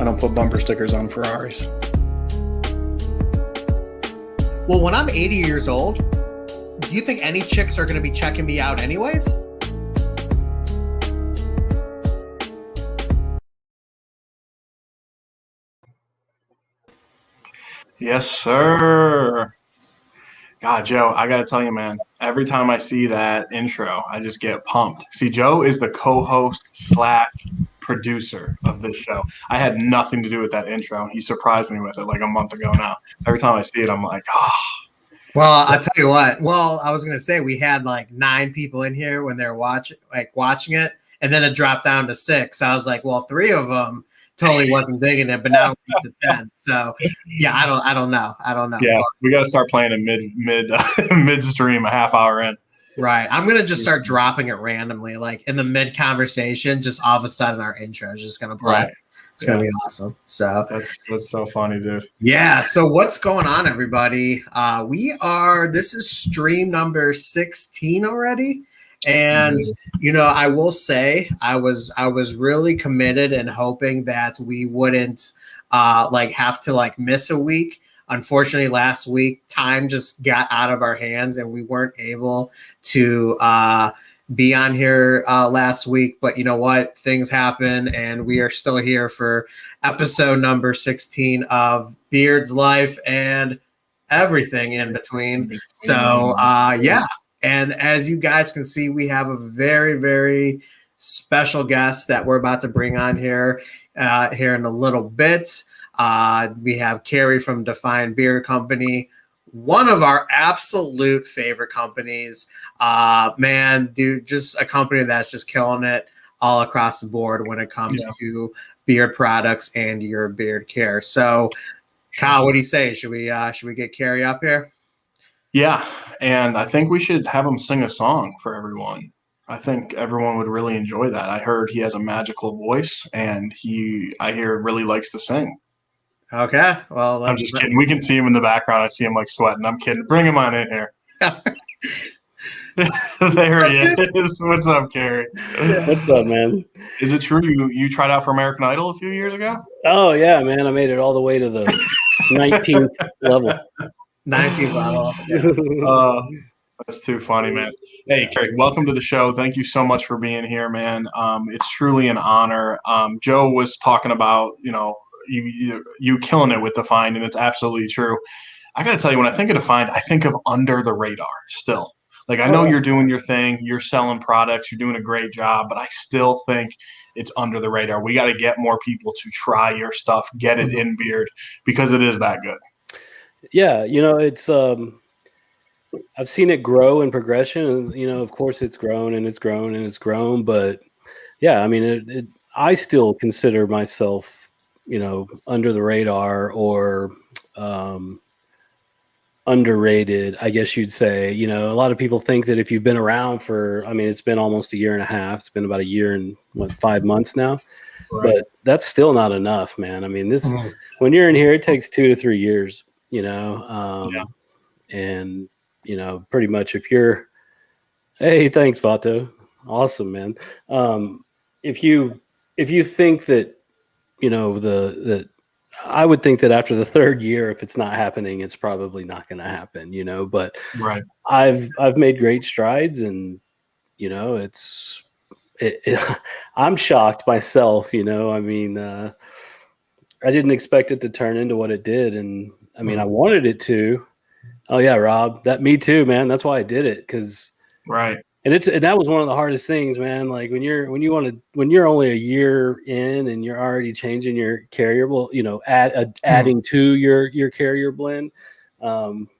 I don't put bumper stickers on Ferraris. Well, when I'm 80 years old, do you think any chicks are going to be checking me out anyways? Yes, sir. God, Joe, I got to tell you, man, every time I see that intro, I just get pumped. See, Joe is the co-host / producer of this show. I had nothing to do with that intro. He surprised me with it like a month ago now. Every time I see it, I'm like, oh. Well, I'll tell you what. Well, I was going to say we had like 9 people in here when they were watching it, and then it dropped down to 6. I was like, well, 3 of them totally wasn't digging it, but now we're up to 10. So yeah, I don't know. Yeah, but, we got to start playing it midstream, a half hour in. Right. I'm going to just start dropping it randomly, like in the mid conversation, just all of a sudden our intro is just going to play. Right. It's going to be awesome. So that's so funny, dude. Yeah. So what's going on, everybody? This is stream number 16 already. And, I will say I was really committed and hoping that we wouldn't have to miss a week. Unfortunately, last week, time just got out of our hands and we weren't able to be on here last week. But you know what? Things happen and we are still here for episode number 16 of Beard's Life and everything in between. So, yeah. And as you guys can see, we have a very, very special guest that we're about to bring on here in a little bit. We have Kerry from Defined Beard Company, one of our absolute favorite companies. Man, dude, just a company that's just killing it all across the board when it comes to beard products and your beard care. So, Kyle, what do you say? Should we get Kerry up here? Yeah, and I think we should have him sing a song for everyone. I think everyone would really enjoy that. I heard he has a magical voice, and I hear really likes to sing. Okay, well, I'm just kidding. We can see him in the background. I see him sweating. I'm kidding. Bring him on in here. There he is. What's up, Kerry? What's up, man? Is it true you tried out for American Idol a few years ago? Oh yeah, man! I made it all the way to the 19th level. 19th level. That's too funny, man. Hey, Kerry, welcome to the show. Thank you so much for being here, man. It's truly an honor. Joe was talking about you killing it with Defined, and it's absolutely true. I got to tell you, when I think of Defined, I think of under the radar still. I know you're doing your thing, you're selling products, you're doing a great job, but I still think it's under the radar. We got to get more people to try your stuff, get it in beard, because it is that good. Yeah, it's I've seen it grow in progression, and of course it's grown and it's grown and it's grown, but yeah, I mean I still consider myself, under the radar or underrated, I guess you'd say. A lot of people think that if you've been around it's been almost a year and a half. It's been about a year and 5 months now. Right. But that's still not enough, man. I mean, when you're in here, it takes 2 to 3 years, and, pretty much if you're, hey, thanks, Vato. Awesome, man. If you think that, I would think that after the 3rd year, if it's not happening, it's probably not going to happen, but right. I've made great strides, and, I'm shocked myself, I didn't expect it to turn into what it did. And I wanted it to. Oh yeah, Rob, me too, man. That's why I did it. Right. And that was one of the hardest things, man. Like when you're only a year in and you're already changing your carrier, adding to your carrier blend,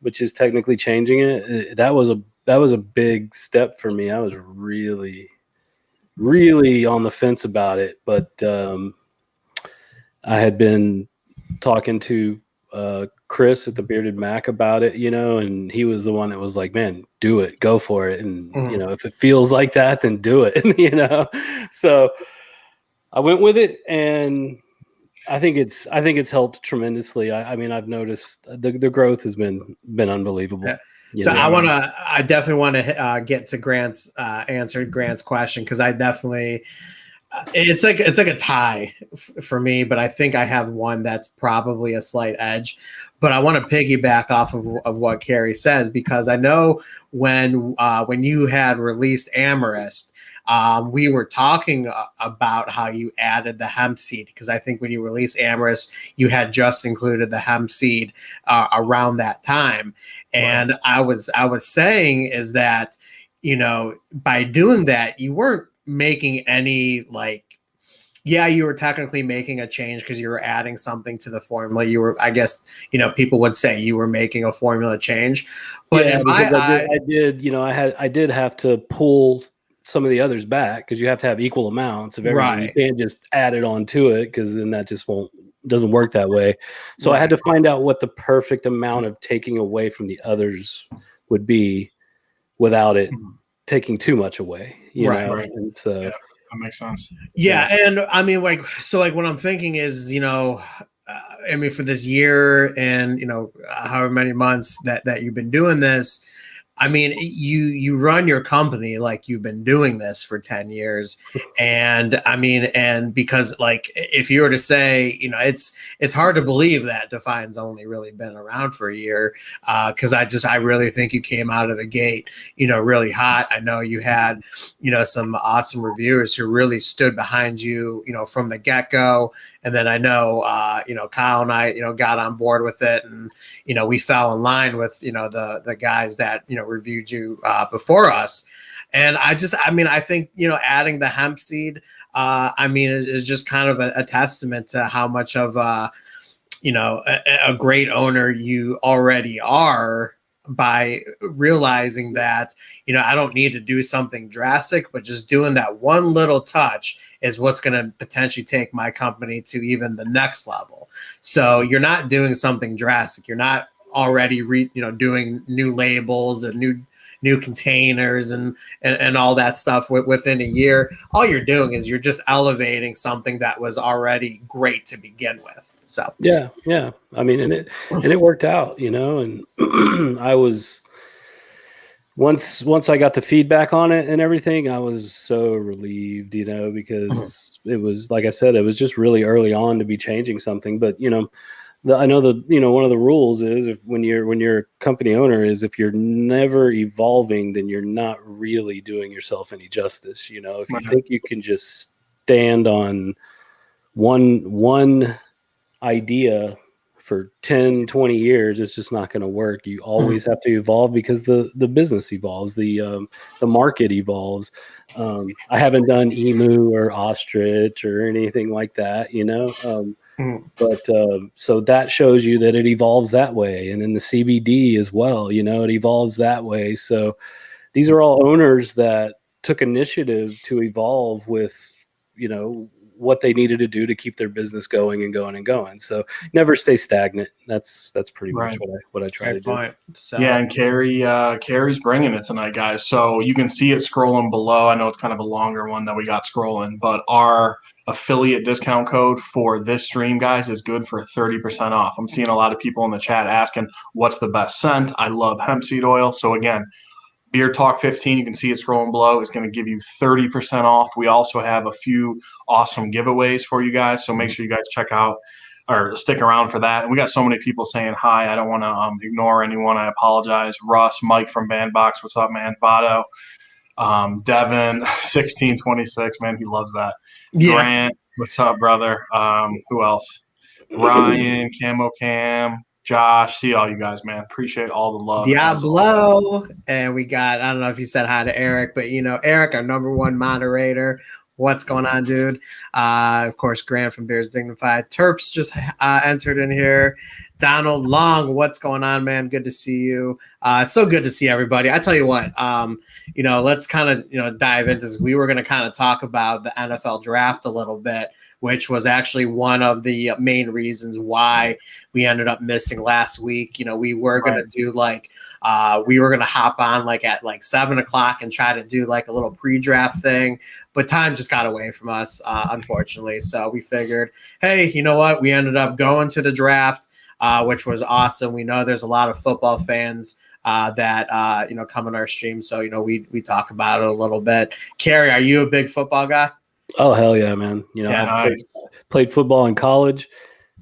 which is technically changing it. That was a big step for me. I was really, really on the fence about it, but I had been talking to Chris at the Bearded Mac about it, and he was the one that was like, man, do it, go for it. And, if it feels like that, then do it, So I went with it, and I think it's helped tremendously. I've noticed the growth has been unbelievable. Yeah. So I definitely want to get to answer Grant's question, because I definitely It's like a tie for me, but I think I have one that's probably a slight edge. But I want to piggyback off of what Kerry says, because I know when you had released Amherst, we were talking about how you added the hemp seed, because I think when you released Amherst, you had just included the hemp seed around that time, and I was saying is that, you know, by doing that, you weren't making any, like, yeah, you were technically making a change because you were adding something to the formula. You were, I guess, you know, people would say you were making a formula change, but Yeah, in my because eye, I did, you know, I did have to pull some of the others back because you have to have equal amounts of everything. right, You can't just add it on to it, because then that just doesn't work that way. So I had to find out what the perfect amount of taking away from the others would be without it taking too much away, you know. Right. And so Yeah, that makes sense. yeah, and I mean, like, so, like, what I'm thinking is, you know, I mean, for this year and, you know, however many months that you've been doing this, I mean, you run your company like you've been doing this for 10 years. And I mean, and because, like, if you were to say, you know, it's hard to believe that Define's only really been around for a year. Because I really think you came out of the gate, you know, really hot. I know you had, you know, some awesome reviewers who really stood behind you, you know, from the get-go. And then I know, you know, Kyle and I, you know, got on board with it, and, you know, we fell in line with, you know, the guys that, you know, reviewed you before us. And I mean, I think, you know, adding the hemp seed, I mean, is just kind of a testament to how much of, you know, a great owner you already are, by realizing that, you know, I don't need to do something drastic, but just doing that one little touch is what's going to potentially take my company to even the next level. So you're not doing something drastic. You're not already you know, doing new labels and new containers and all that stuff within a year. All you're doing is you're just elevating something that was already great to begin with. So yeah. I mean, and it worked out, you know, and I was once I got the feedback on it and everything, I was so relieved, you know, because it was, like I said, it was just really early on to be changing something. But, you know, I know you know, one of the rules is, if when you're a company owner, is if you're never evolving, then you're not really doing yourself any justice. You know, if you think you can just stand on one idea for 10, 20 years, it's just not going to work. You always have to evolve, because the business evolves, the market evolves. I haven't done emu or ostrich or anything like that, you know. But so that shows you that it evolves that way. And then the CBD as well, you know, it evolves that way. So these are all owners that took initiative to evolve with, you know, what they needed to do to keep their business going and going and going. So never stay stagnant. That's pretty much what I try to do. So, yeah, and Kerry's bringing it tonight, guys. So you can see it scrolling below. I know it's kind of a longer one that we got scrolling, but our affiliate discount code for this stream, guys, is good for 30% off. I'm seeing a lot of people in the chat asking what's the best scent. I love hemp seed oil. So again, Beer Talk 15, you can see it scrolling below, is going to give you 30% off. We also have a few awesome giveaways for you guys, so make sure you guys check out or stick around for that. And we got so many people saying hi. I don't want to ignore anyone. I apologize. Russ, Mike from Bandbox, what's up, man? Vado, Devin, 1626, man, he loves that. yeah. Grant, what's up, brother? Who else? Ryan, Camo Cam, Josh, see all you guys, man. Appreciate all the love. Diablo. And we got, I don't know if you said hi to Eric, but, you know, Eric, our number one moderator. What's going on, dude? Of course, Grant from Beers Dignified. Terps just entered in here. Donald Long, what's going on, man? Good to see you. It's so good to see everybody. I tell you what, you know, let's kind of, you know, dive into this. We were going to kind of talk about the NFL draft a little bit, which was actually one of the main reasons why we ended up missing last week. You know, we were going to do like, we were going to hop on like at like 7:00 and try to do like a little pre-draft thing, but time just got away from us, unfortunately. So we figured, hey, you know what? We ended up going to the draft, which was awesome. We know there's a lot of football fans that, you know, come on our stream. So, you know, we talk about it a little bit. Kerry, are you a big football guy? Oh hell yeah, man! You know, Yeah. I played football in college,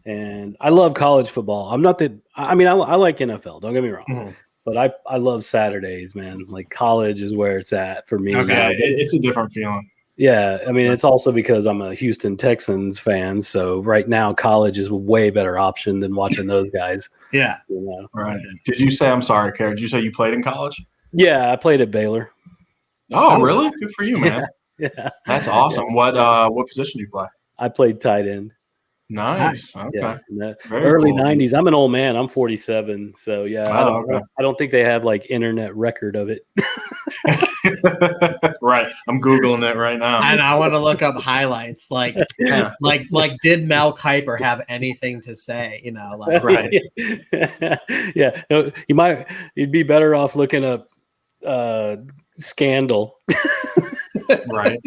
and I love college football. I'm not the. I mean, I like NFL. Don't get me wrong, Mhm. but I love Saturdays, man. Like college is where it's at for me. Okay. Yeah, it's a different feeling. Yeah, I mean, it's also because I'm a Houston Texans fan, so right now college is a way better option than watching those guys. Yeah. You know? Right. Did you say, I'm sorry, Kerry, did you say you played in college? Yeah, I played at Baylor. Oh, really? Good for you, man. Yeah, That's awesome. yeah. What position do you play? I played tight end. Nice. Yeah, Okay. in the Very early cool. '90s. I'm an old man. I'm 47, so yeah, Oh, okay. I don't think they have like internet record of it. Right. I'm Googling it right now. And I want to look up highlights. Yeah. Did Mel Kiper have anything to say? You know, like Right. Yeah, no, you'd be better off looking up Scandal. Right.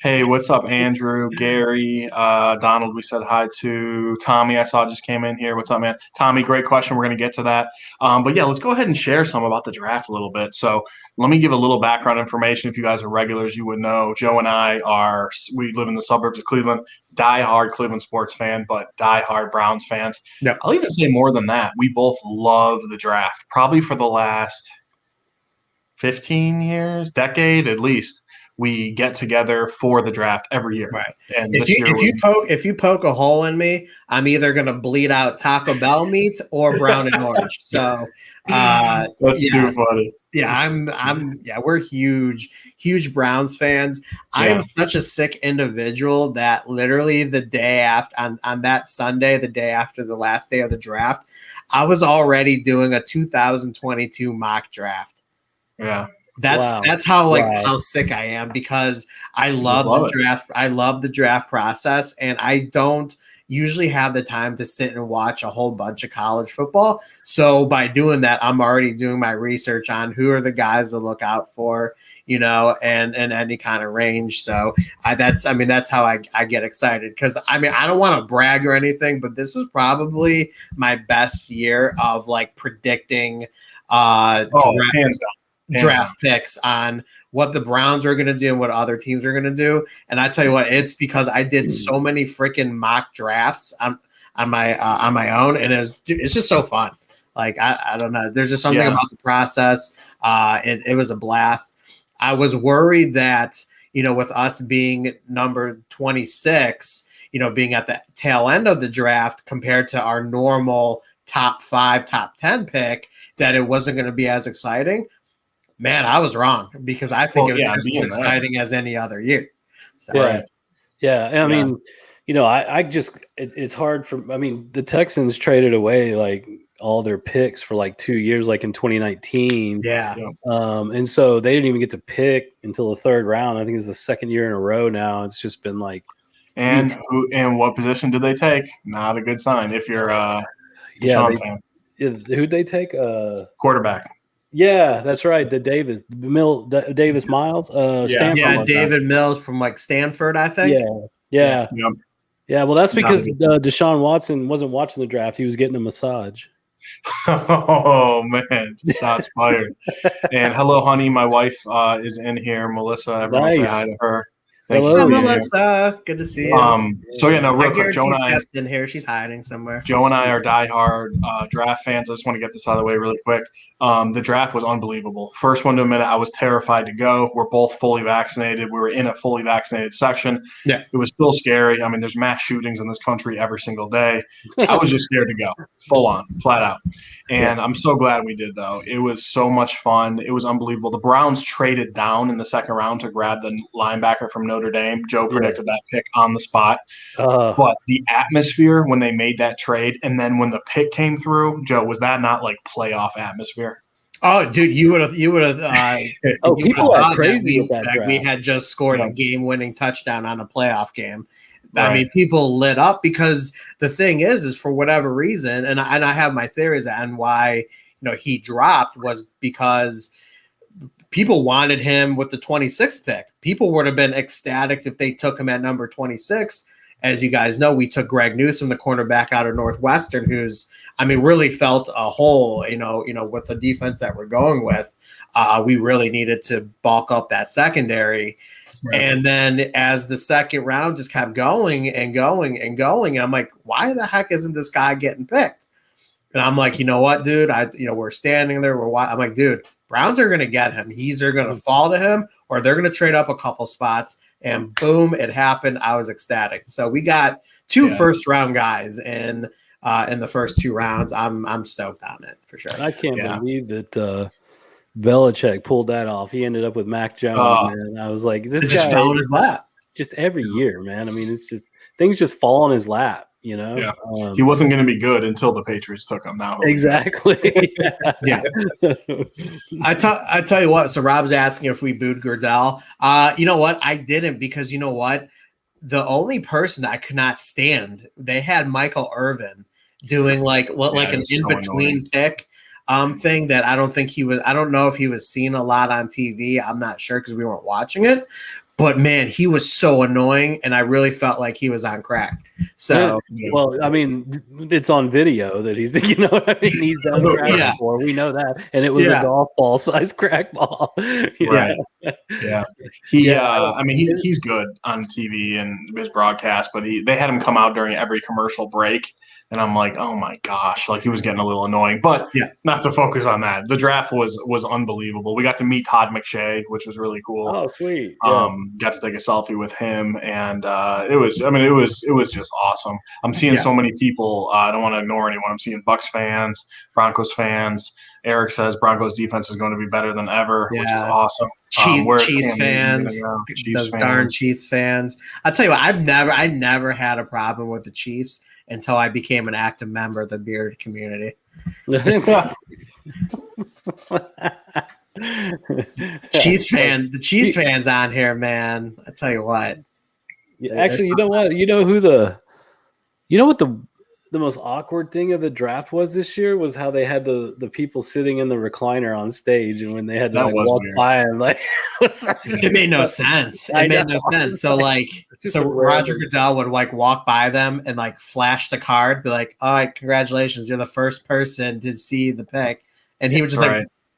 Hey, what's up, Andrew, Gary, Donald? We said hi to Tommy. I saw just came in here. What's up, man? Tommy, great question. We're going to get to that. But yeah, let's go ahead and share some about the draft a little bit. So let me give a little background information. If you guys are regulars, you would know Joe and we live in the suburbs of Cleveland, diehard Cleveland sports fan, but diehard Browns fans. Yep. I'll even say more than that. We both love the draft, probably for the last 15 years, decade at least. We get together for the draft every year. right. And If you poke a hole in me, I'm either gonna bleed out Taco Bell meat or brown and orange. So that's too funny. Yeah, we're huge Browns fans. I am such a sick individual that literally the day after on that Sunday, the day after the last day of the draft, I was already doing a 2022 mock draft. Yeah. That's how sick I am, because I love the draft. I love the draft process, and I don't usually have the time to sit and watch a whole bunch of college football. So by doing that, I'm already doing my research on who are the guys to look out for, you know, and any kind of range. So that's how I get excited, because I don't want to brag or anything, but this was probably my best year of like predicting hands down. Draft picks on what the Browns are going to do and what other teams are going to do. And I tell you what, it's because I did so many freaking mock drafts on my own, and it's just so fun. Like I don't know, there's just something about the process. It was a blast. I was worried that, you know, with us being number 26, you know, being at the tail end of the draft compared to our normal top 5, top 10 pick, that it wasn't going to be as exciting. Man, I was wrong, because I think it was just as exciting as any other year. So, I mean, you know, it's hard for. I mean, the Texans traded away like all their picks for like 2 years, like in 2019. Yeah. And so they didn't even get to pick until the third round. I think it's the second year in a row now. It's just been like. And what position did they take? Not a good sign if you're Deshaun fan. Who'd they take? Quarterback. Yeah, that's right. The Davis Miles. Stanford David Mills from like Stanford, I think. Yeah. Well, that's because Deshaun Watson wasn't watching the draft; he was getting a massage. Oh man, shots fired! And hello, honey. My wife is in here. Melissa, everyone say hi to her. Hello, Melissa. Good to see you. Real quick, Joe and I in here. She's hiding somewhere. Joe and I are diehard draft fans. I just want to get this out of the way really quick. The draft was unbelievable. First one to admit it, I was terrified to go. We're both fully vaccinated. We were in a fully vaccinated section. Yeah, it was still scary. I mean, there's mass shootings in this country every single day. I was just scared to go, full on, flat out. And I'm so glad we did, though. It was so much fun. It was unbelievable. The Browns traded down in the second round to grab the linebacker from Notre Dame. Joe predicted that pick on the spot. But the atmosphere when they made that trade, and then when the pick came through, Joe, was that not like playoff atmosphere? Oh, dude, you would have. People are crazy with that draft. We had just scored a game-winning touchdown on a playoff game. Right. I mean, people lit up, because the thing is for whatever reason, and I have my theories on why, you know, he dropped, was because people wanted him with the 26th pick. People would have been ecstatic if they took him at number 26. As you guys know, we took Greg Newsome, the cornerback out of Northwestern, who's, I mean, really felt a hole, you know, with the defense that we're going with. We really needed to bulk up that secondary. And then as the second round just kept going and going and going, and I'm like, why the heck isn't this guy getting picked? And I'm like, you know what, dude? We're standing there. I'm like, dude, Browns are going to get him. They're going to fall to him, or they're going to trade up a couple spots. And boom, it happened. I was ecstatic. So we got two first round guys in the first 2 rounds. I'm stoked on it for sure. I can't believe that Belichick pulled that off. He ended up with Mac Jones, man. I was like, this guy fell in his lap. Just every year, man. I mean, it's just things just fall on his lap, you know. Yeah. He wasn't going to be good until the Patriots took him. Now exactly. Yeah. I tell you what. So Rob's asking if we booed Goodell. You know what? I didn't, because you know what? The only person that I could not stand, they had Michael Irvin doing like an in-between pick thing that I don't know if he was seen a lot on TV. I'm not sure because we weren't watching it. But man, he was so annoying, and I really felt like he was on crack. So, well, I mean, it's on video that he's, you know what I mean? He's done crack before. We know that, and it was a golf ball size crack ball. Right. Yeah. I mean, he's good on TV and his broadcast, but they had him come out during every commercial break. And I'm like, oh my gosh, like he was getting a little annoying. But not to focus on that. The draft was unbelievable. We got to meet Todd McShay, which was really cool. Oh, sweet. Got to take a selfie with him, and it was just awesome. I'm seeing so many people. I don't want to ignore anyone. I'm seeing Bucks fans, Broncos fans. Eric says Broncos defense is going to be better than ever, which is awesome. Chiefs fans, those darn Chiefs fans. I'll tell you what, I never had a problem with the Chiefs until I became an active member of the bearded community. The Chiefs fans on here, man. I tell you what. Actually, you know what? You know what the most awkward thing of the draft was this year was how they had the people sitting in the recliner on stage, and when they had to walk by and it made no sense. It made no sense. So Roger Goodell would walk by them and flash the card, be like, "All right, congratulations, you're the first person to see the pick," and he would just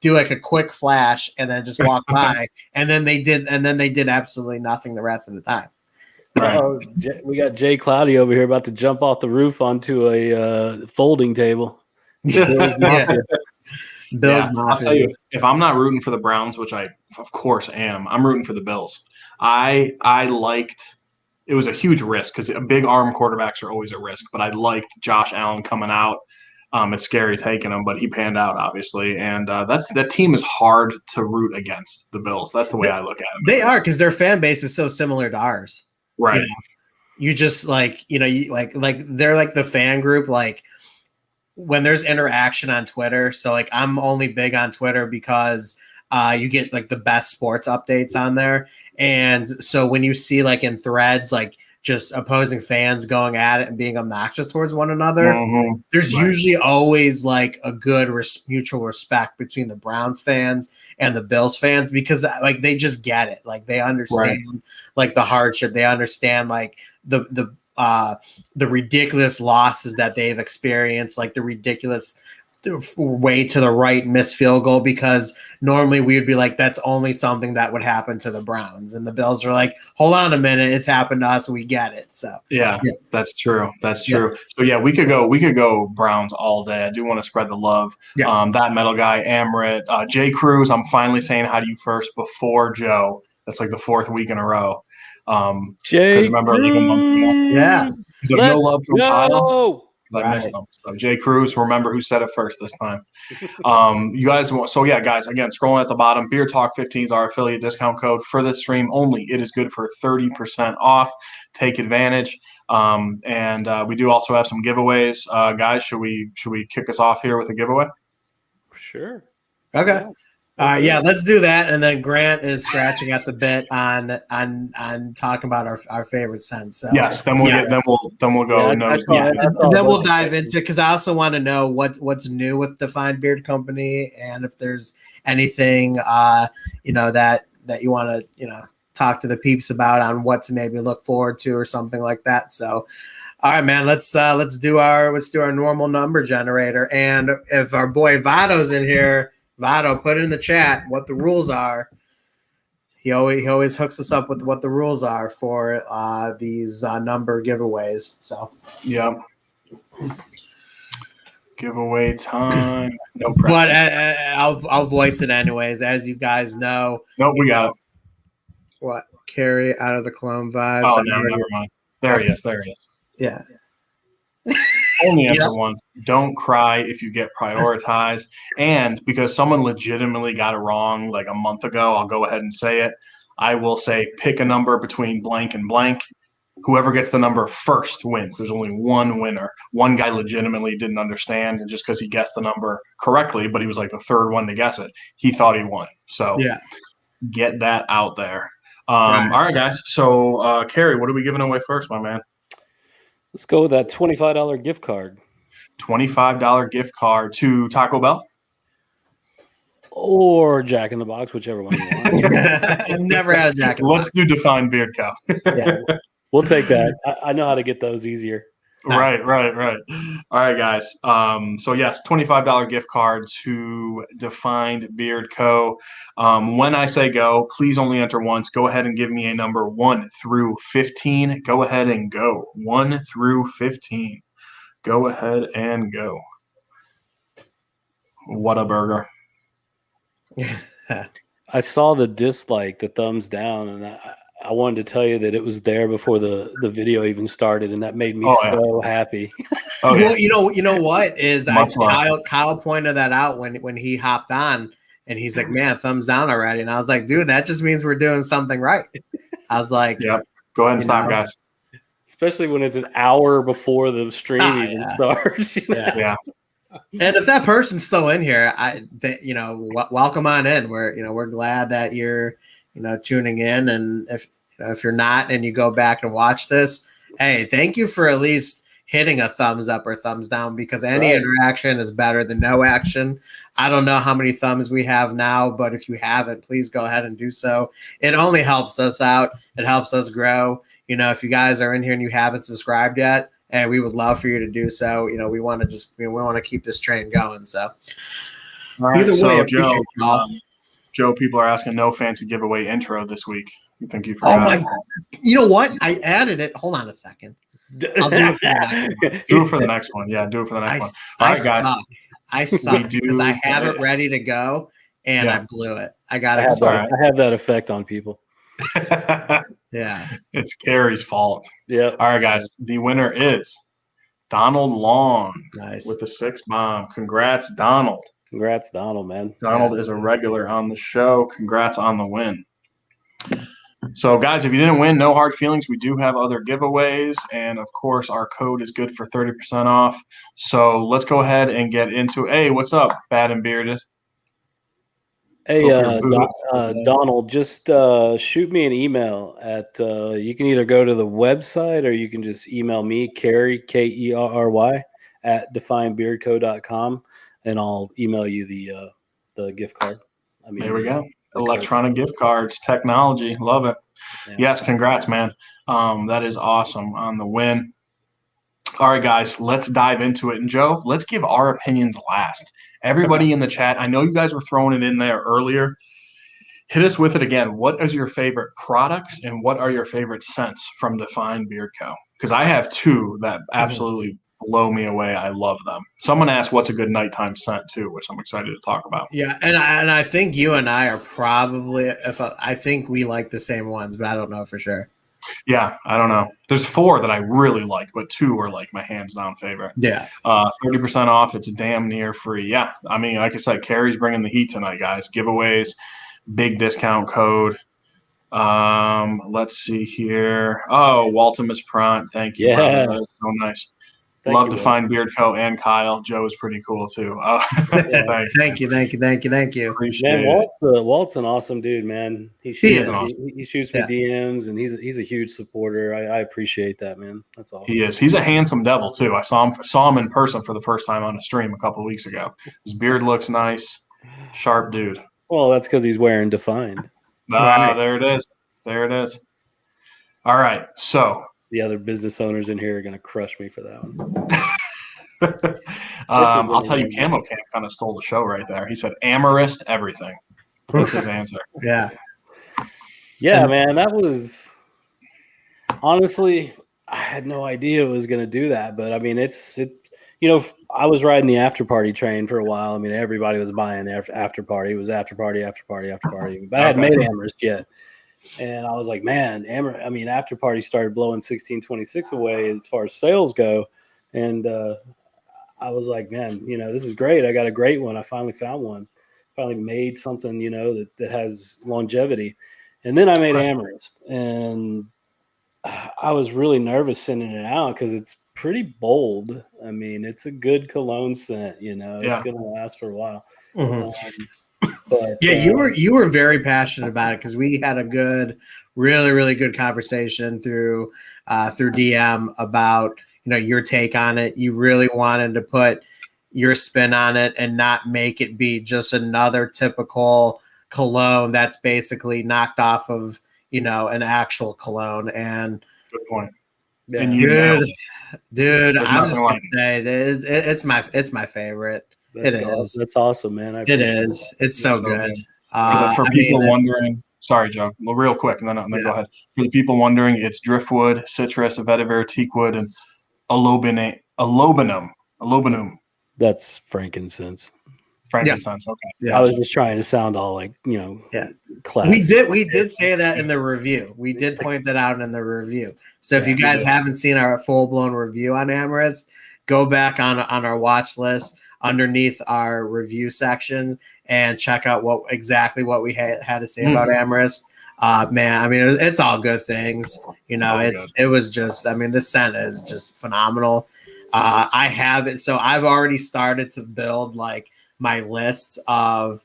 do a quick flash and then just walk by, and then they did absolutely nothing the rest of the time. Right. We got Jay Cloudy over here about to jump off the roof onto a folding table. Bills Mafia. I'll tell you, if I'm not rooting for the Browns, which I of course am, I'm rooting for the Bills. I liked it was a huge risk because big arm quarterbacks are always a risk, but I liked Josh Allen coming out. It's scary taking him, but he panned out, obviously. And that team is hard to root against, the Bills. That's the way I look at them. They are, because their fan base is so similar to ours. Right. You just they're like the fan group, when there's interaction on Twitter. So I'm only big on Twitter because you get the best sports updates on there. And so when you see in threads, just opposing fans going at it and being obnoxious towards one another, there's usually always a good mutual respect between the Browns fans and the Bills fans, because they just get it. They understand the hardship. They understand the ridiculous losses that they've experienced, the ridiculous way to the right missed field goal, because normally we would be that's only something that would happen to the Browns, and the Bills are hold on a minute, it's happened to us, we get it. So that's true. So we could go Browns all day. I do want to spread the love. That metal guy Amrit, Jay Cruz, I'm finally saying hi to you first before Joe. That's the 4th week in a row. Jay remember Cruz, he's no love from Kyle. I missed them. So Jay Cruz, remember who said it first this time. You guys guys, again, scrolling at the bottom, Beer Talk 15 is our affiliate discount code for this stream only. It is good for 30% off. Take advantage. And we do also have some giveaways. Guys, should we kick us off here with a giveaway? Sure. Okay. Let's do that. And then Grant is scratching at the bit on talking about our favorite scents. So, yes, then we'll go. And then we'll dive into, because I also want to know what's new with the Fine Beard Company, and if there's anything that you want to talk to the peeps about on what to maybe look forward to or something like that. So, all right, man, let's do our normal number generator, and if our boy Vado's in here. Vado, put in the chat what the rules are. he always hooks us up with what the rules are for these number giveaways. So yeah. Giveaway time. No but pressure. I'll voice it anyways. As you guys know, Nope, we got it. what Kerry out of the clone vibes. Oh no, never mind. There he is. There he is. Yeah. Only answer Yep. once. Don't cry if you get prioritized. And because someone legitimately got it wrong like a month ago, I'll go ahead and say it. I will say pick a number between blank and blank. Whoever gets the number first wins. There's only one winner. One guy legitimately didn't understand, and just because he guessed the number correctly, but he was like the third one to guess it, he thought he won. So Yeah. get that out there. Right. All right, guys. So, Kerry, what are we giving away first, my man? Let's go with that $25 gift card. $25 gift card to Taco Bell? Or Jack in the Box, whichever one you want. I've never had a Jack in the Let's do Define Beard Co. Yeah. We'll take that. I know how to get those easier. Right. All right, guys. So yes, $25 gift card to Defined Beard Co. When I say go, please only enter once. Go ahead and give me a number 1 through 15. Go ahead and go. 1 through 15. Go ahead and go. What a burger. I saw the dislike, the thumbs down, and I wanted to tell you that it was there before the video even started, and that made me so happy. Oh, yeah. Well, you know what is Much love. Kyle pointed that out when he hopped on, and he's like, "Man, thumbs down already." And I was like, "Dude, that just means we're doing something right." I was like, Yep. Go ahead and stop, guys. Especially when it's an hour before the stream even starts. Yeah. And if that person's still in here, welcome on in. We're glad that you're tuning in, and if you're not and you go back and watch this, hey, thank you for at least hitting a thumbs up or thumbs down, because any interaction is better than no action. I don't know how many thumbs we have now, but if you haven't, please go ahead and do so. It only helps us out. It helps us grow. If you guys are in here and you haven't subscribed yet, and we would love for you to do so. We want to keep this train going. So, all right, either way, Joe, people are asking no fancy giveaway intro this week. You think you Oh forgot? my! You know what? I added it. Hold on a second. I'll do it for the next one. Do it for the next one. Yeah, do it for the next one. All right, guys. I suck because I have it ready to go and I blew it. I got it. I have that effect on people. Yeah, it's Kerry's fault. Yeah. All right, guys. The winner is Donald Long. Nice. With the 6 bomb. Congrats, Donald. Congrats, Donald, man. Donald is a regular on the show. Congrats on the win. So, guys, if you didn't win, no hard feelings. We do have other giveaways. And, of course, our code is good for 30% off. So let's go ahead and get into it. Hey, what's up, Bad and Bearded? Hey, Donald, just shoot me an email at you can either go to the website or you can just email me, Kerry, Kerry, at definebeardco.com, and I'll email you the gift card. There we go. Electronic gift cards, technology. Love it. Yeah. Yes, congrats, man. That is awesome on the win. All right, guys, let's dive into it. And, Joe, let's give our opinions last. Everybody in the chat, I know you guys were throwing it in there earlier. Hit us with it again. What is your favorite products and what are your favorite scents from Define Beard Co.? Because I have 2 that absolutely blow me away. I love them. Someone asked what's a good nighttime scent too, which I'm excited to talk about. Yeah, and I think you and I are probably, I think we like the same ones, but I don't know for sure. Yeah, I don't know. There's 4 that I really like, but 2 are like my hands down favorite. Yeah. 30% off. It's damn near free. Yeah. I mean, like I said, Kerry's bringing the heat tonight, guys. Giveaways, big discount code. Let's see here. Oh, Waltimus Prant. Thank you. Yeah. That is so nice. Love to find Beard Co. and Kyle. Joe is pretty cool too. Thanks. Thank you. Appreciate it. Walt's an awesome dude, man. He shoots me DMs, and he's a huge supporter. I appreciate that, man. That's awesome. He is. He's a handsome devil too. I saw him in person for the first time on a stream a couple of weeks ago. His beard looks nice. Sharp dude. Well, that's because he's wearing Defined. There it is. All right, so. The other business owners in here are going to crush me for that one. I'll tell you, Camo Camp kind of stole the show right there. He said, Amorist everything. That's his answer. Yeah. Yeah, man, that was honestly, I had no idea it was going to do that. But I mean, I was riding the after party train for a while. I mean, everybody was buying the after party. It was after party, after party, after party. But I hadn't made Amherst yet. And I was like, man, after party started blowing 1626 away as far as sales go. And I was like, man, this is great. I got a great one. I finally found one. Finally made something, that has longevity. And then I made Amherst. And I was really nervous sending it out because it's pretty bold. I mean, it's a good cologne scent, it's going to last for a while. But yeah, you were very passionate about it because we had a good, really, really good conversation through DM about your take on it. You really wanted to put your spin on it and not make it be just another typical cologne that's basically knocked off of an actual cologne. And good point. Yeah. Dude, I'm just gonna say it's my favorite. That's awesome, man. It's so good. For people wondering, sorry, Joe, real quick, and then go ahead. For the people wondering, it's driftwood, citrus, vetiver, teakwood, and alobanum. That's frankincense. Frankincense. Okay. Yeah. I was just trying to sound all like classic. We did say that in the review. We did point that out in the review. So if you guys haven't seen our full blown review on Amherst, go back on our watch list underneath our review section and check out what we had to say about Amherst. Man, I mean, it's all good things. It was just, I mean, this scent is just phenomenal. I have it. So I've already started to build like my list of,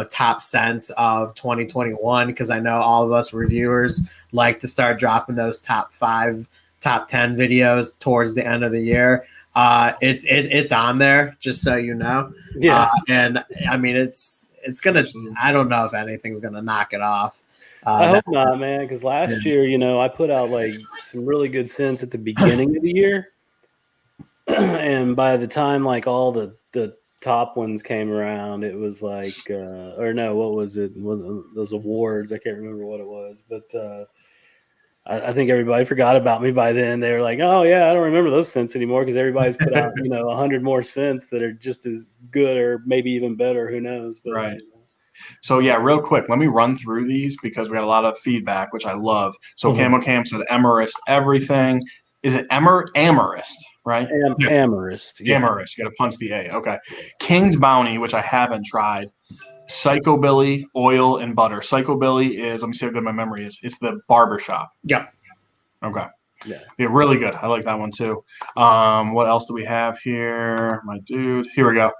top scents of 2021, because I know all of us reviewers like to start dropping those top 5, top 10 videos towards the end of the year. It's on there, just so you know. Yeah. And I mean, it's gonna, I don't know if anything's gonna knock it off. I hope not, man, because last year, I put out like some really good scents at the beginning of the year. And by the time like all the top ones came around, it was like what was it? Those awards, I can't remember what it was, but I think everybody forgot about me by then. They were like, oh yeah, I don't remember those scents anymore because everybody's put out 100 more scents that are just as good or maybe even better, who knows. But, right. So yeah, real quick, let me run through these because we had a lot of feedback, which I love. So Camo Cam said Amherst, everything. Is it Amherst, right? Amherst. Yeah. Amherst. You got to punch the A. Okay. King's Bounty, which I haven't tried. Psychobilly, oil, and butter. Psychobilly is, let me see how good my memory is. It's the barbershop. Yep. Okay. Yeah, really good. I like that one too. What else do we have here? My dude. Here we go.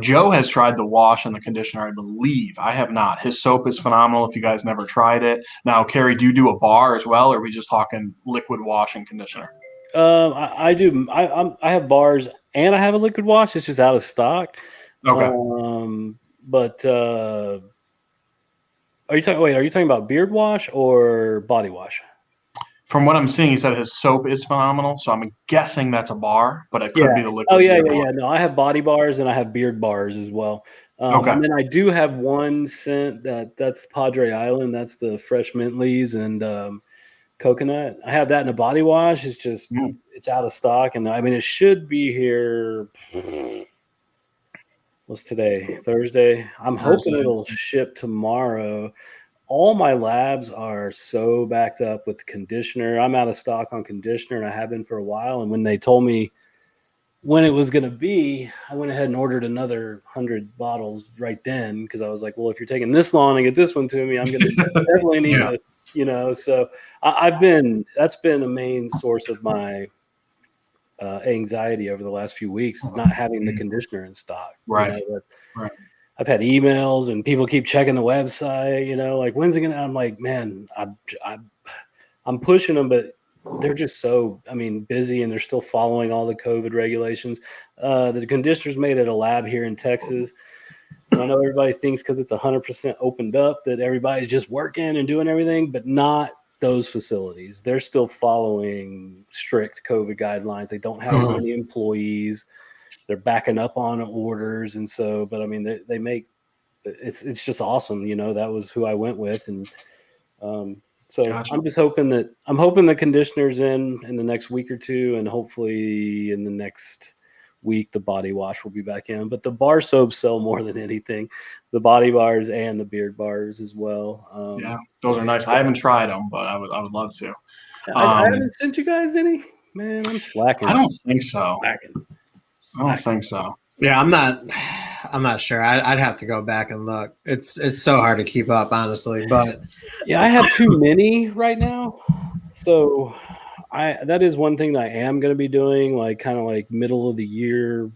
Joe has tried the wash and the conditioner, I believe. I have not. His soap is phenomenal if you guys never tried it. Now, Kerry, do you do a bar as well, or are we just talking liquid wash and conditioner? I do. I have bars and I have a liquid wash. It's just out of stock. Okay. But are you talking about beard wash or body wash? From what I'm seeing, he said his soap is phenomenal, so I'm guessing that's a bar, but it could be the liquid. Oh yeah. No, I have body bars and I have beard bars as well. Okay. And then I do have one scent that's Padre Island. That's the fresh mint leaves and coconut. I have that in a body wash. It's just it's out of stock, and I mean it should be here. What's today? Thursday. I'm hoping it'll ship tomorrow. All my labs are so backed up with conditioner. I'm out of stock on conditioner, and I have been for a while. And when they told me when it was going to be, I went ahead and ordered another 100 bottles right then because I was like, well, if you're taking this long to get this one to me, I'm going to definitely need to, So that's been a main source of my anxiety over the last few weeks is not having the conditioner in stock. Right. Right. I've had emails and people keep checking the website, like when's it gonna? I'm like, man, I'm pushing them, but they're just so, busy and they're still following all the COVID regulations. The conditioner's made at a lab here in Texas. And I know everybody thinks because it's 100% opened up that everybody's just working and doing everything, but not those facilities. They're still following strict COVID guidelines. They don't have as many employees. They're backing up on orders. And so, but they make, it's just awesome. That was who I went with. And So Gotcha. I'm hoping the conditioner's in the next week or two, and hopefully in the next week the body wash will be back in. But the bar soaps sell more than anything, the body bars and the beard bars as well. Yeah, those are nice. I haven't tried them, but I would love to. I haven't sent you guys any. Man, I'm slacking. I don't think so. Slacking. I don't think so. Yeah, I'm not sure. I'd have to go back and look. It's so hard to keep up, honestly. But yeah, I have too many right now. So that is one thing that I am going to be doing, like kind of like middle of the year,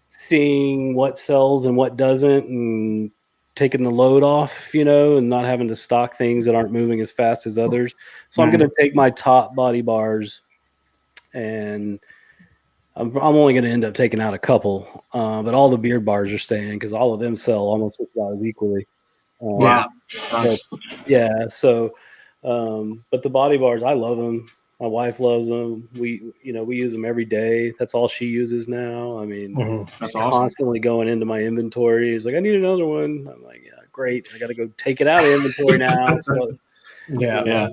seeing what sells and what doesn't, and taking the load off, and not having to stock things that aren't moving as fast as others. So I'm going to take my top body bars, and I'm only going to end up taking out a couple, but all the beard bars are staying because all of them sell almost just about as equally. Wow. So, but the body bars, I love them. My wife loves them. We use them every day. That's all she uses now. I mean, That's she's awesome. constantly going into my inventory. She's like, I need another one. I'm like, yeah, great. I got to go take it out of inventory now. So, yeah.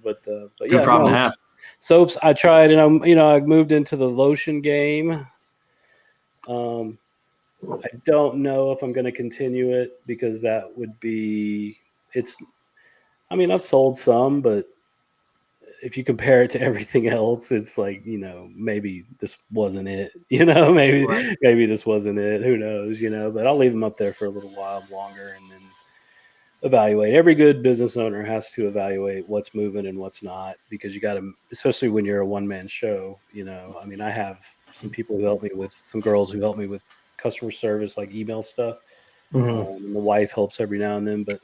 But Good yeah, problem to have. soaps I tried, and I moved into the lotion game. I don't know if I'm going to continue it because that would be I've sold some, but if you compare it to everything else, it's like, maybe this wasn't it, maybe this wasn't it. Who knows, but I'll leave them up there for a little while longer and then evaluate. Every good business owner has to evaluate what's moving and what's not, because you got to, especially when you're a one-man show, I have some people who help me with, some girls who help me with customer service, like email stuff. And the wife helps every now and then, but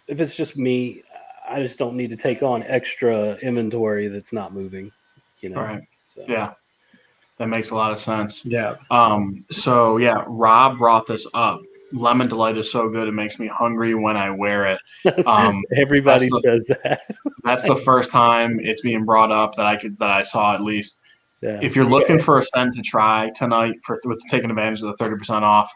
if it's just me, I just don't need to take on extra inventory that's not moving, Right. So. Yeah, that makes a lot of sense. Yeah. So yeah, Rob brought this up. Lemon Delight is so good; it makes me hungry when I wear it. Everybody says that. That's the first time it's being brought up that I saw, at least. Yeah. If you're looking for a scent to try tonight with taking advantage of the 30% off,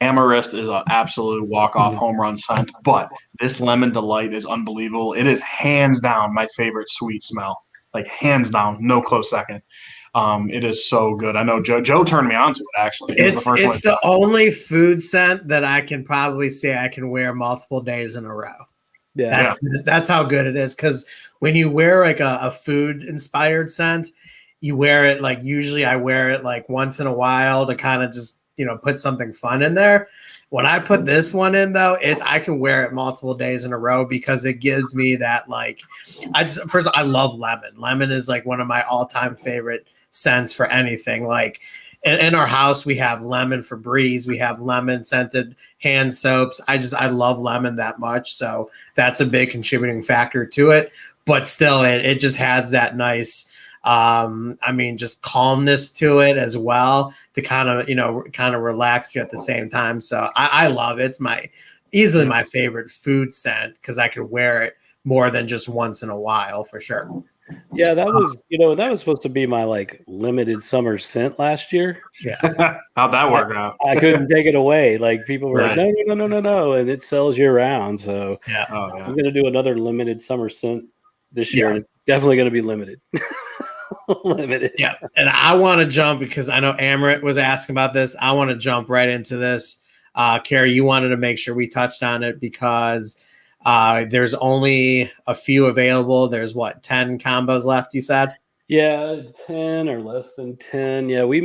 Amarist is an absolute walk-off home run scent, but this Lemon Delight is unbelievable. It is hands down my favorite sweet smell, like hands down, no close second. It is so good. I know Joe turned me on to it, actually. It's the only food scent that I can probably say I can wear multiple days in a row. Yeah. That's how good it is. Because when you wear like a food inspired scent, you wear it like, usually I wear it like once in a while to kind of just, put something fun in there. When I put this one in though, I can wear it multiple days in a row because it gives me that, like, I love lemon. Lemon is like one of my all-time favorite scents for anything. Like in our house, we have lemon Febreze, we have lemon scented hand soaps. I love lemon that much. So that's a big contributing factor to it. But still, it just has that nice, just calmness to it as well, to kind of relax you at the same time. So I love it. It's easily my favorite food scent because I could wear it more than just once in a while for sure. Yeah, that was supposed to be my like limited summer scent last year. Yeah. How'd that work out? I couldn't take it away. Like people were like, no, and it sells year round. So yeah. I'm gonna do another limited summer scent this year. It's definitely gonna be limited. Limited. Yeah. And I want to jump, because I know Amaret was asking about this. I want to jump right into this. Kerry, you wanted to make sure we touched on it because there's only a few available. There's 10 combos left, you said? Yeah, 10 or less than 10. Yeah, when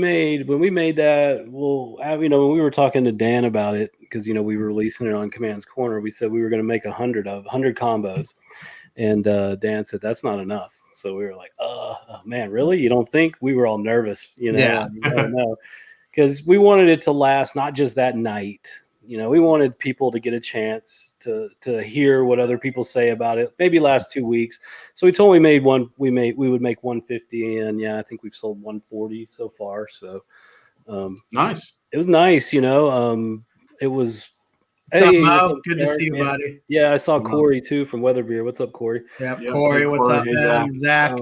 we made that, when we were talking to Dan about it, because, we were releasing it on Command's Corner, we said we were going to make 100 combos. And Dan said, that's not enough. So we were like, oh man, really? You don't think? We were all nervous, Yeah. No, because we wanted it to last, not just that night. We wanted people to get a chance to hear what other people say about it, maybe last 2 weeks. So we told we would make 150, and I think we've sold 140 so far. So nice. It was nice, it was. Hey, good to see you, buddy. Yeah, I saw Corey too from Weather Beer. What's up, Corey? Yep, Corey, what's up, man? Zach.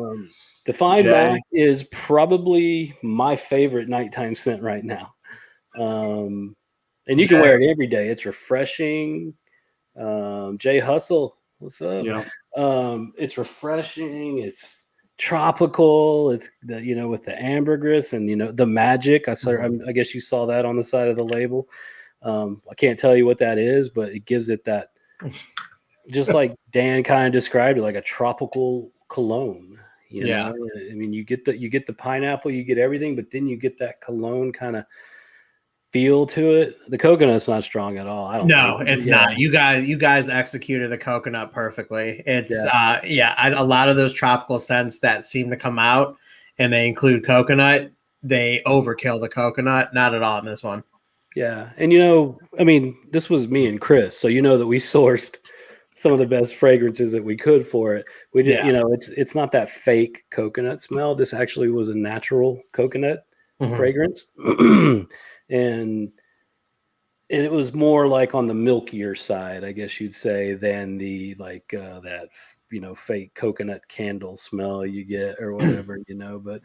Defined Mac is probably my favorite nighttime scent right now. And you can wear it every day. It's refreshing. Jay Hustle, what's up? Yeah. It's refreshing. It's tropical. It's with the ambergris and the magic. I guess you saw that on the side of the label. I can't tell you what that is, but it gives it that, just like Dan kind of described it, like a tropical cologne. You know, I mean, you get the pineapple, you get everything, but then you get that cologne kind of feel to it. The coconut's not strong at all. I don't think. It's not. You guys executed the coconut perfectly. It's a lot of those tropical scents that seem to come out and they include coconut, they overkill the coconut. Not at all in this one. Yeah. And I mean, this was me and Chris, so that we sourced some of the best fragrances that we could for it. We did, it's not that fake coconut smell. This actually was a natural coconut fragrance. And it was more like on the milkier side, I guess you'd say, than the that fake coconut candle smell you get or whatever, but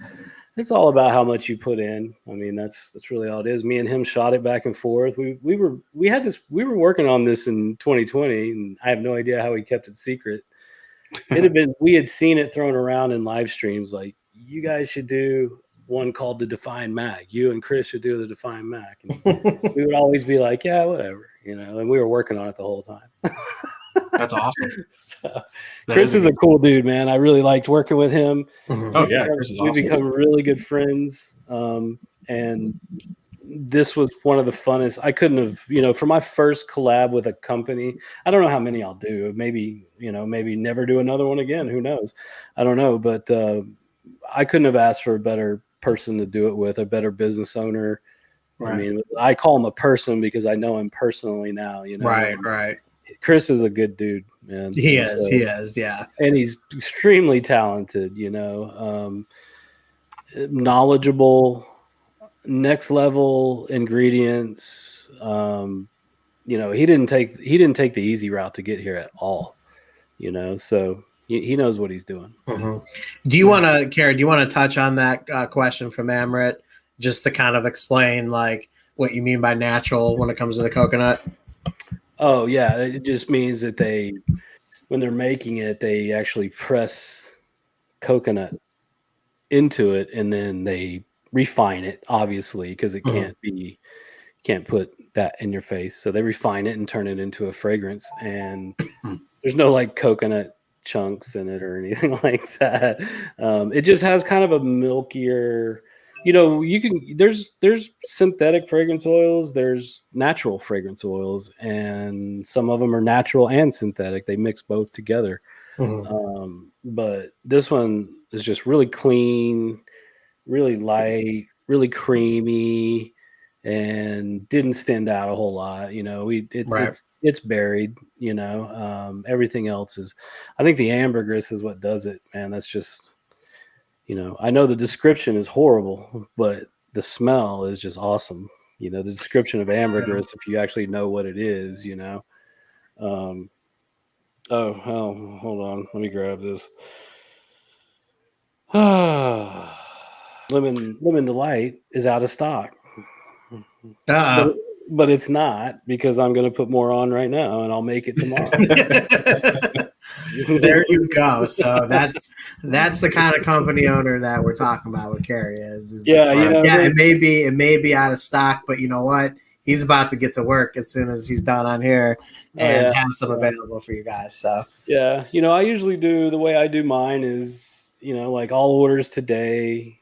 it's all about how much you put in. I mean, that's really all it is. Me and him shot it back and forth. We were working on this in 2020, and I have no idea how we kept it secret. We had seen it thrown around in live streams, like, you guys should do one called the Define Mac. You and Chris should do the Define Mac. And we would always be like, yeah, whatever, and we were working on it the whole time. That's awesome. So, Chris is a cool dude, man. I really liked working with him. Oh yeah, Chris is awesome. We become really good friends. And this was one of the funnest. I couldn't have, for my first collab with a company, I don't know how many I'll do. Maybe never do another one again. Who knows? I don't know. But I couldn't have asked for a better person to do it with, a better business owner. Right. I mean, I call him a person because I know him personally now, Right. Chris is a good dude, man. He is, yeah. And he's extremely talented, knowledgeable, next level ingredients. He didn't take the easy route to get here at all, so he knows what he's doing. Do you want to, Kerry, touch on that question from Amrit, just to kind of explain like what you mean by natural when it comes to the coconut? Oh yeah, it just means that when they're making it, they actually press coconut into it and then they refine it, obviously, because it can't put that in your face. So they refine it and turn it into a fragrance, and there's no like coconut chunks in it or anything like that. It just has kind of a milkier, there's synthetic fragrance oils, there's natural fragrance oils, and some of them are natural and synthetic. They mix both together. But this one is just really clean, really light, really creamy, and didn't stand out a whole lot. It's buried, everything else is, I think the ambergris is what does it, man. That's just, I know the description is horrible, but the smell is just awesome. The description of ambergris, if you actually know what it is, hold on. Let me grab this. Lemon Delight is out of stock. But it's not, because I'm going to put more on right now and I'll make it tomorrow. There you go. So that's the kind of company owner that we're talking about with Kerry is it may be out of stock, but you know what? He's about to get to work as soon as he's done on here and have some available for you guys. So yeah, I usually do, the way I do mine is, like all orders today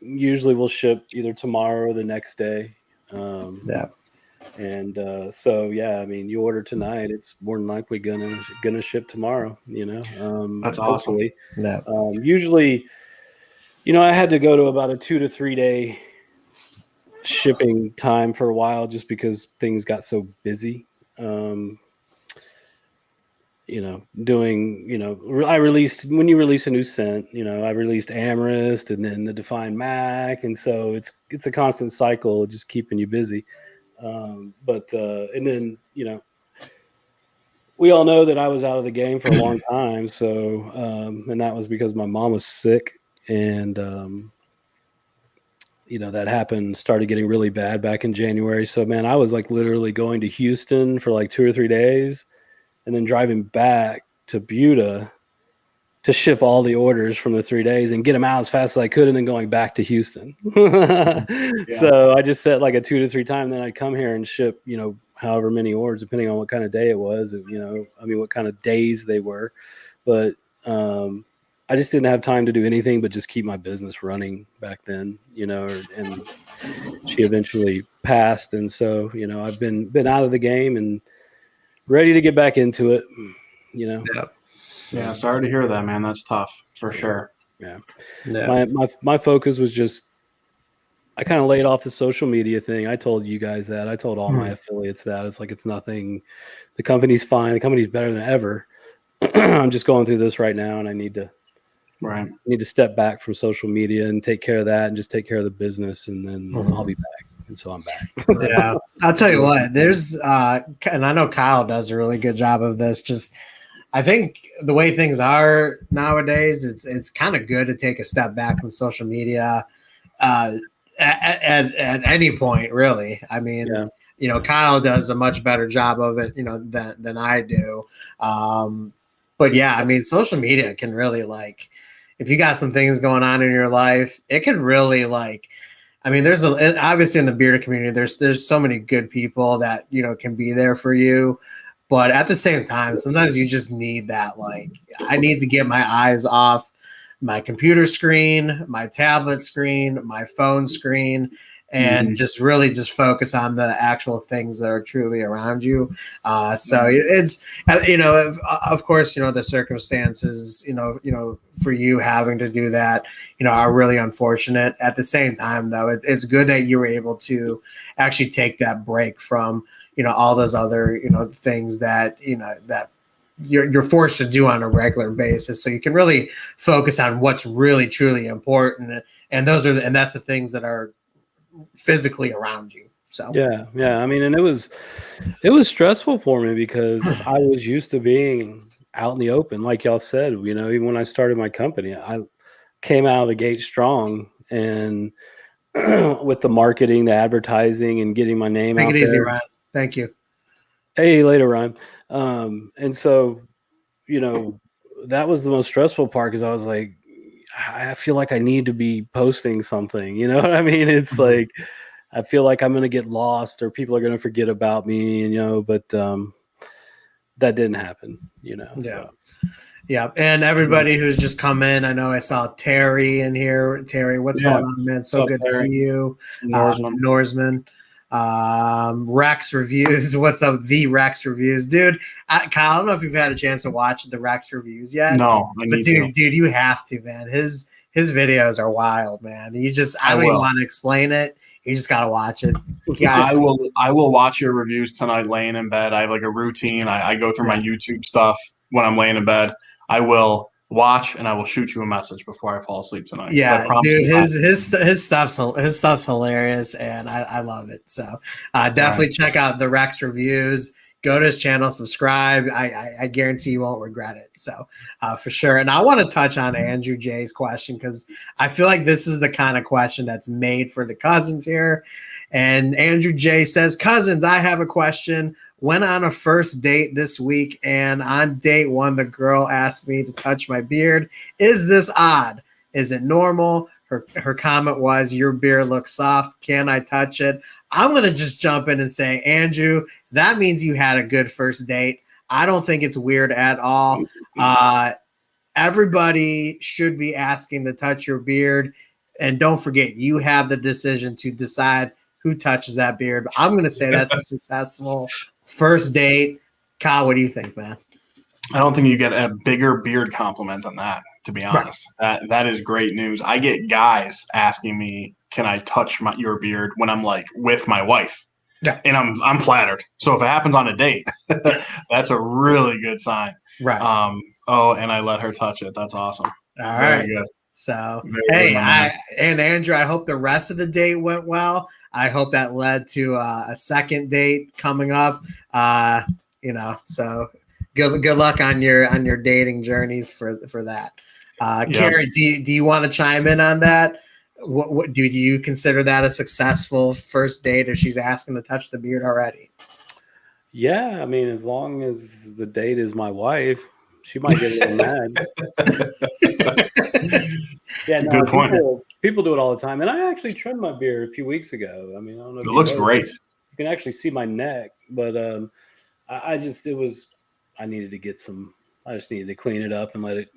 usually will ship either tomorrow or the next day. And so I mean, you order tonight, it's more than likely gonna ship tomorrow. That's awesome. Yeah. Usually, I had to go to about a 2 to 3 day shipping time for a while, just because things got so busy. I released, when you release a new scent, I released Amherst and then the Define Mac, and so it's a constant cycle of just keeping you busy. And then we all know that I was out of the game for a long time, so and that was because my mom was sick, and that happened, started getting really bad back in January. So, man, I was like literally going to Houston for like 2 or 3 days and then driving back to Buda to ship all the orders from the 3 days and get them out as fast as I could, and then going back to Houston. So I just set like a 2 to 3 time. Then I'd come here and ship, however many orders, depending on what kind of day it was, what kind of days they were. But I just didn't have time to do anything but just keep my business running back then, and she eventually passed. And so, I've been out of the game and ready to get back into it, Yeah, sorry to hear that, man. That's tough for sure. Yeah. My focus was just, I kind of laid off the social media thing. I told you guys that. I told all my affiliates that. It's like, it's nothing. The company's fine. The company's better than ever. I'm just going through this right now, and I need to step back from social media and take care of that and just take care of the business, and then I'll be back. And so I'm back. Yeah. I'll tell you what, there's and I know Kyle does a really good job of this. Just, I think the way things are nowadays, it's kind of good to take a step back from social media at any point, really. I mean, Kyle does a much better job of it, than I do. But yeah, I mean, social media can really, like, if you got some things going on in your life, it can really, like, I mean, obviously in the bearded community, there's so many good people that, can be there for you. But at the same time, sometimes you just need that, like, I need to get my eyes off my computer screen, my tablet screen, my phone screen, and just really just focus on the actual things that are truly around you. So it's, of course, the circumstances, for you having to do that, are really unfortunate. At the same time, though, it's good that you were able to actually take that break from, all those other, things that, that you're forced to do on a regular basis. So you can really focus on what's really, truly important. And that's the things that are physically around you. So yeah. I mean, and it was stressful for me because I was used to being out in the open, like y'all said. Even when I started my company, I came out of the gate strong, and with the marketing, the advertising, and getting my name out there. Take it easy, Ryan. Thank you. Hey, later, Ryan. And so, that was the most stressful part, because I was like, I feel like I need to be posting something. You know what I mean? It's like, I feel like I'm going to get lost, or people are going to forget about me, but that didn't happen, Yeah. So. Yeah. And everybody who's just come in, I know I saw Terry in here. Terry, what's going on, man? So good to see you. Norsman. Rex Reviews. What's up? The Rex Reviews. Dude, Kyle, I don't know if you've had a chance to watch the Rex Reviews yet. No, but dude, you have to, man. His videos are wild, man. I don't even want to explain it. You just gotta watch it. Guys, I will watch your reviews tonight laying in bed. I have like a routine. I go through my YouTube stuff when I'm laying in bed. I will watch, and I will shoot you a message before I fall asleep tonight. Yeah, dude, his stuff's hilarious, and I love it. So definitely check out the Rex Reviews. Go to his channel, subscribe. I guarantee you won't regret it. So for sure. And I want to touch on Andrew J's question, because I feel like this is the kind of question that's made for the cousins here. And Andrew J says, "Cousins, I have a question. Went on a first date this week, and on date 1, the girl asked me to touch my beard. Is this odd? Is it normal?" Her comment was, "Your beard looks soft. Can I touch it?" I'm going to just jump in and say, Andrew, that means you had a good first date. I don't think it's weird at all. Everybody should be asking to touch your beard. And don't forget, you have the decision to decide who touches that beard. But I'm going to say that's a successful first date. Kyle, what do you think, man? I don't think you get a bigger beard compliment than that, to be honest. Right. That is great news. I get guys asking me, can I touch your beard, when I'm like with my wife? Yeah. And I'm flattered. So if it happens on a date, that's a really good sign. Right. And I let her touch it. That's awesome. All right. Good. So, and Andrew, I hope the rest of the date went well. I hope that led to a second date coming up. So good luck on your dating journeys for that. Kerry, do you want to chime in on that? What do you consider that a successful first date if she's asking to touch the beard already? Yeah, I mean, as long as the date is my wife, she might get a little mad. Yeah, no, Good point. people do it all the time, and I actually trimmed my beard a few weeks ago. I mean, I don't know if It you looks noticed. great. You can actually see my neck, but I just I needed to get some. I just needed to clean it up and let it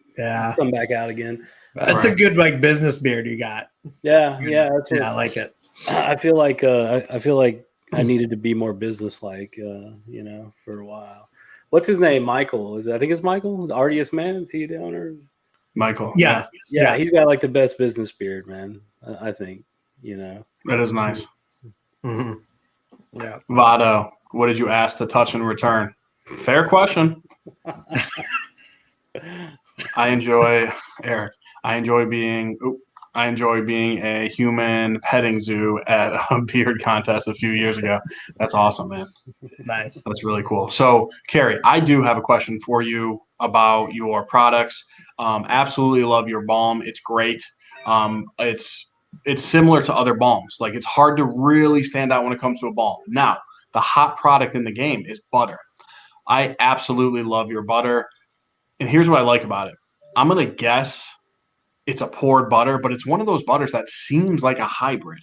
come back out again. That's a good like business beard you got. Yeah, that's what I like it. I feel like. I feel like I needed to be more business-like, for a while. What's his name? Michael. I think it's Michael. Is RDS Man? Is he the owner? Michael. Yeah. He's got like the best business beard, man. I think. It is nice. Mm-hmm. Yeah. Vado, what did you ask to touch in return? Fair question. I enjoy being a human petting zoo at a beard contest a few years ago. That's awesome, man. Nice. That's really cool. So, Kerry, I do have a question for you about your products. Absolutely love your balm. It's great. It's similar to other balms. Like, it's hard to really stand out when it comes to a balm. Now, the hot product in the game is butter. I absolutely love your butter. And here's what I like about it. I'm going to guess it's a poured butter, but it's one of those butters that seems like a hybrid.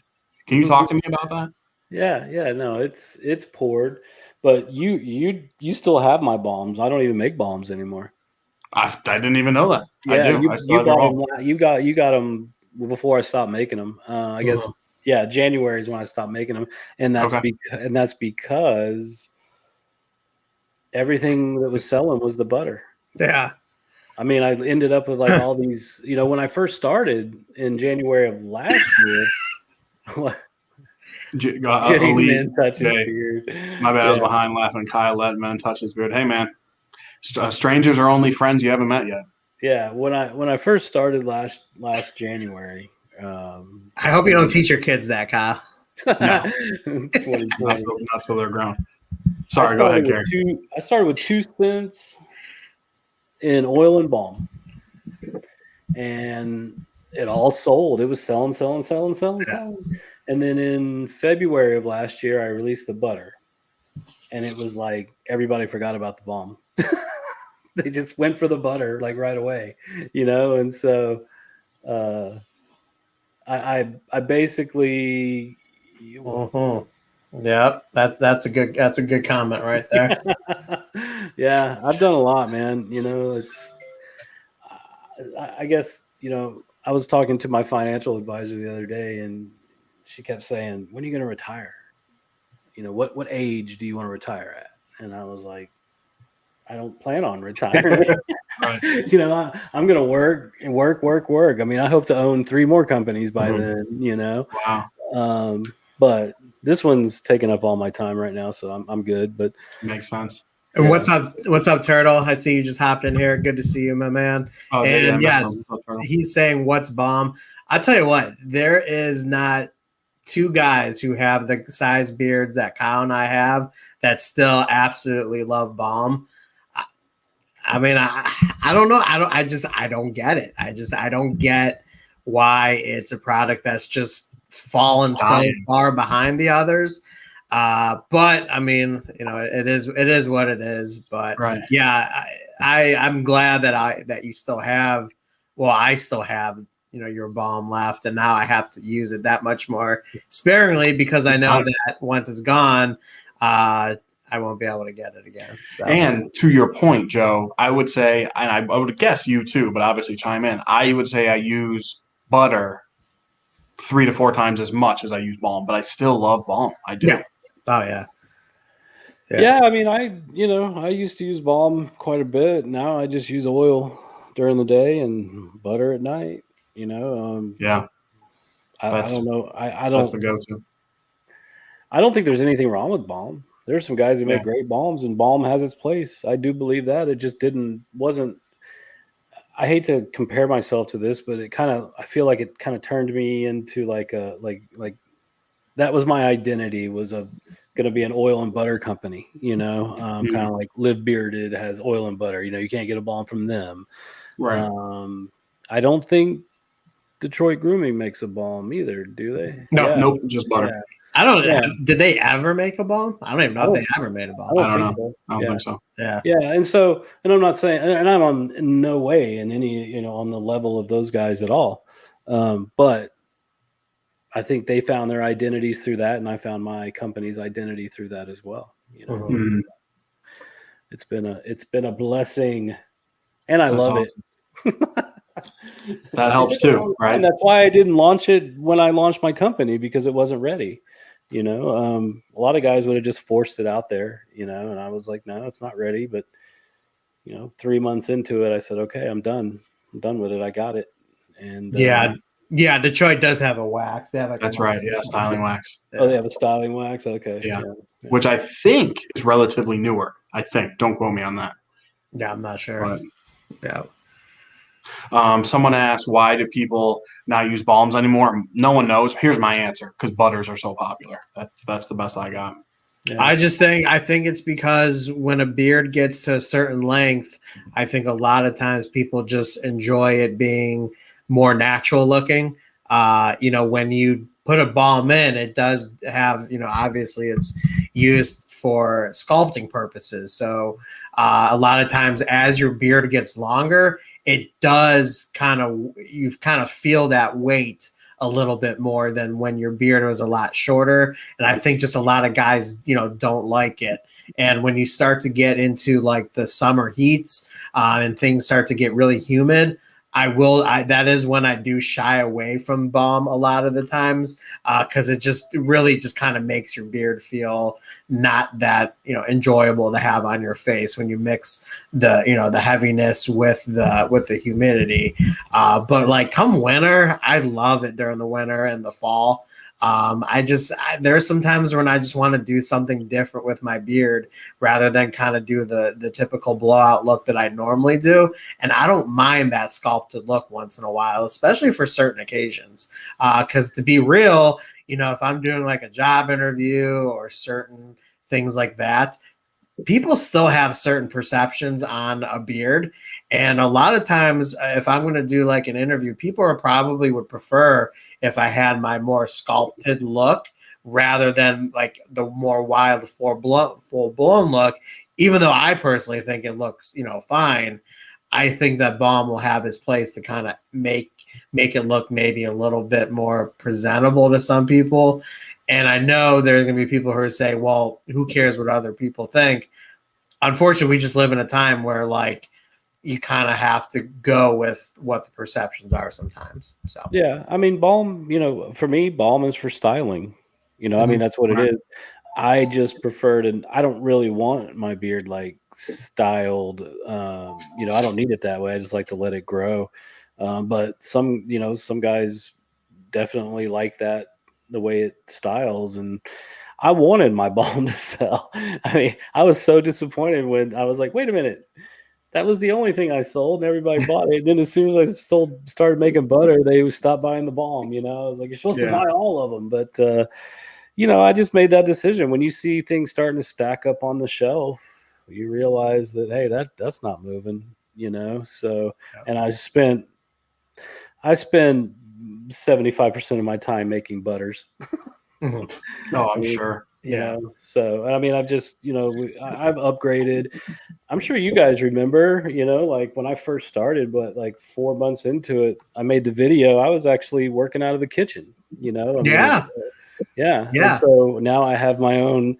Can you talk to me about that? Yeah, no, it's poured, but you still have my balms. I don't even make balms anymore. I didn't even know that. Yeah, I do. I still have your balm. you got them before I stopped making them. I guess January is when I stopped making them, and that's because everything that was selling was the butter. Yeah. I mean, I ended up with like all these, when I first started in January of last year. Man touch his beard. My bad. I was behind laughing. Kyle let man touch his beard. Hey, man, strangers are only friends you haven't met yet. Yeah, when I first started last January. I hope you don't teach your kids that, Kyle. No, not till they're grown. Sorry, go ahead, Kerry. I started with 2 cents in oil and balm, and it all sold. It was selling. And then in February of last year, I released the butter, and it was like everybody forgot about the balm. They just went for the butter like right away, And so, I basically. Yeah, that's a good comment right there. Yeah, I've done a lot, man. It's. I guess I was talking to my financial advisor the other day, and she kept saying, "When are you going to retire? What age do you want to retire at?" And I was like, "I don't plan on retiring." Right. I'm going to work. I mean, I hope to own 3 more companies by then. Wow. But this one's taking up all my time right now, so I'm good. But makes sense. And what's up, Turtle? I see you just hopped in here. Good to see you, my man. Oh, and yes, he's saying what's bomb. I tell you what, there is not 2 guys who have the size beards that Kyle and I have that still absolutely love balm. I mean, I don't know. I don't get it. I don't get why it's a product that's just fallen so far behind the others. But I mean, it is what it is. But yeah, I'm glad that you still have. Well, I still have your balm left, and now I have to use it that much more sparingly because I know that once it's gone, I won't be able to get it again. So. And to your point, Joe, I would say, and I would guess you too, but obviously chime in. I would say I use butter 3 to 4 times as much as I use balm, but I still love balm. I do. Yeah. Oh yeah. Yeah, I mean, I used to use balm quite a bit. Now I just use oil during the day and butter at night. Yeah. I don't know. I don't. That's the go-to. I don't think there's anything wrong with balm. There's some guys who make great balms, and balm has its place. I do believe that. It just wasn't. I hate to compare myself to this, but I feel like it kind of turned me into like that was my identity, was going to be an oil and butter company, kind of like Live Bearded has oil and butter. You can't get a balm from them. Right. I don't think Detroit Grooming makes a balm either, do they? No. Nope, just butter. Yeah. I don't. Yeah. Did they ever make a balm? I don't even know I if don't- they ever made a I balm. don't I don't think know. so. I don't Yeah. think so. Yeah. Yeah, and so, and I'm not saying, and I'm on in no way in any, on the level of those guys at all. But I think they found their identities through that, and I found my company's identity through that as well. Mhm. It's been a blessing, and I That's love awesome. it. That helps It took a too, long right? time. That's why I didn't launch it when I launched my company, because it wasn't ready. A lot of guys would have just forced it out there, and I was like, no, it's not ready. But 3 months into it, I said, okay, I'm done. I'm done with it. I got it. And Yeah. Detroit does have a wax. They have like That's a right. Yeah, styling wax. oh, they have a styling wax. Okay. Yeah. Which I think is relatively newer. I think. Don't quote me on that. Yeah, I'm not sure. But, Yeah. someone asked, why do people not use balms anymore? No one knows. Here's my answer: because butters are so popular. That's the best I got. Yeah. I think it's because when a beard gets to a certain length, I think a lot of times people just enjoy it being more natural looking. When you put a balm in, it does have, obviously it's used for sculpting purposes. So a lot of times as your beard gets longer, it does you kind of feel that weight a little bit more than when your beard was a lot shorter. And I think just a lot of guys, don't like it. And when you start to get into like the summer heats and things start to get really humid, that is when I do shy away from balm a lot of the times because it just really just kind of makes your beard feel not that enjoyable to have on your face when you mix the heaviness with the humidity. But like come winter, I love it during the winter and the fall. There's some times when I just want to do something different with my beard rather than kind of do the typical blowout look that I normally do. And I don't mind that sculpted look once in a while, especially for certain occasions. Because to be real, if I'm doing like a job interview or certain things like that, people still have certain perceptions on a beard. And a lot of times, if I'm going to do like an interview, people probably would prefer if I had my more sculpted look rather than like the more wild, full blown look. Even though I personally think it looks, fine, I think that balm will have its place to kind of make it look maybe a little bit more presentable to some people. And I know there's going to be people who say, well, who cares what other people think? Unfortunately, we just live in a time where like you kind of have to go with what the perceptions are sometimes. So, Yeah. I mean, balm, for me, balm is for styling. I mean, that's what it is. I just prefer to, I don't really want my beard like styled. I don't need it that way. I just like to let it grow. But some guys definitely like that, the way it styles. And I wanted my balm to sell. I mean, I was so disappointed when I was like, wait a minute, that was the only thing I sold and everybody bought it. And then as soon as I started making butter, they stopped buying the balm. I was like, you're supposed to buy all of them. But, I just made that decision. When you see things starting to stack up on the shelf, you realize that, hey, that's not moving, So, and I spend 75% of my time making butters. Oh, I'm sure. So, I mean, I've just, I've upgraded. I'm sure you guys remember, like when I first started, but like 4 months into it, I made the video. I was actually working out of the kitchen, Yeah. And so now I have my own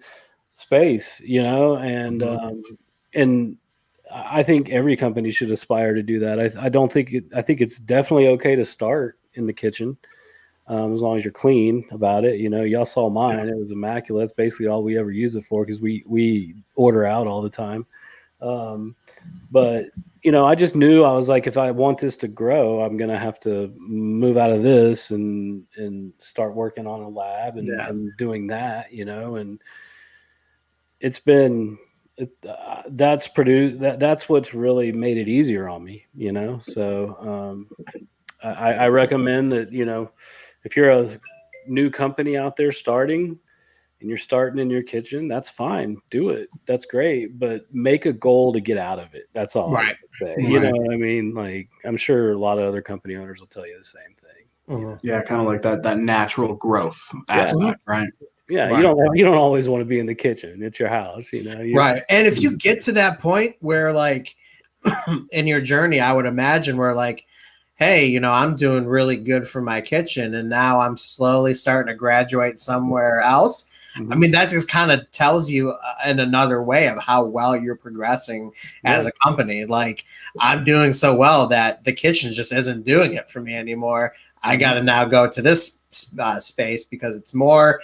space, and I think every company should aspire to do that. I think it's definitely okay to start in the kitchen. As long as you're clean about it, y'all saw mine. It was immaculate. That's basically all we ever use it for because we order out all the time. But I just knew I was like, if I want this to grow, I'm going to have to move out of this and start working on a lab and doing that, and it's been, that's what's really made it easier on me, so, I recommend that, if you're a new company out there starting and you're starting in your kitchen, that's fine. Do it. That's great. But make a goal to get out of it. That's all I say. You know what I mean? Like, I'm sure a lot of other company owners will tell you the same thing. Yeah, kind of like that natural growth aspect, right? Yeah, Right. you don't always want to be in the kitchen. It's your house, you know. Right. And if you get to that point where like in your journey, I would imagine where like, hey, you know, I'm doing really good for my kitchen and now I'm slowly starting to graduate somewhere else. I mean, that just kind of tells you in another way of how well you're progressing as a company. Like, I'm doing so well that the kitchen just isn't doing it for me anymore. I got to now go to this space because it's more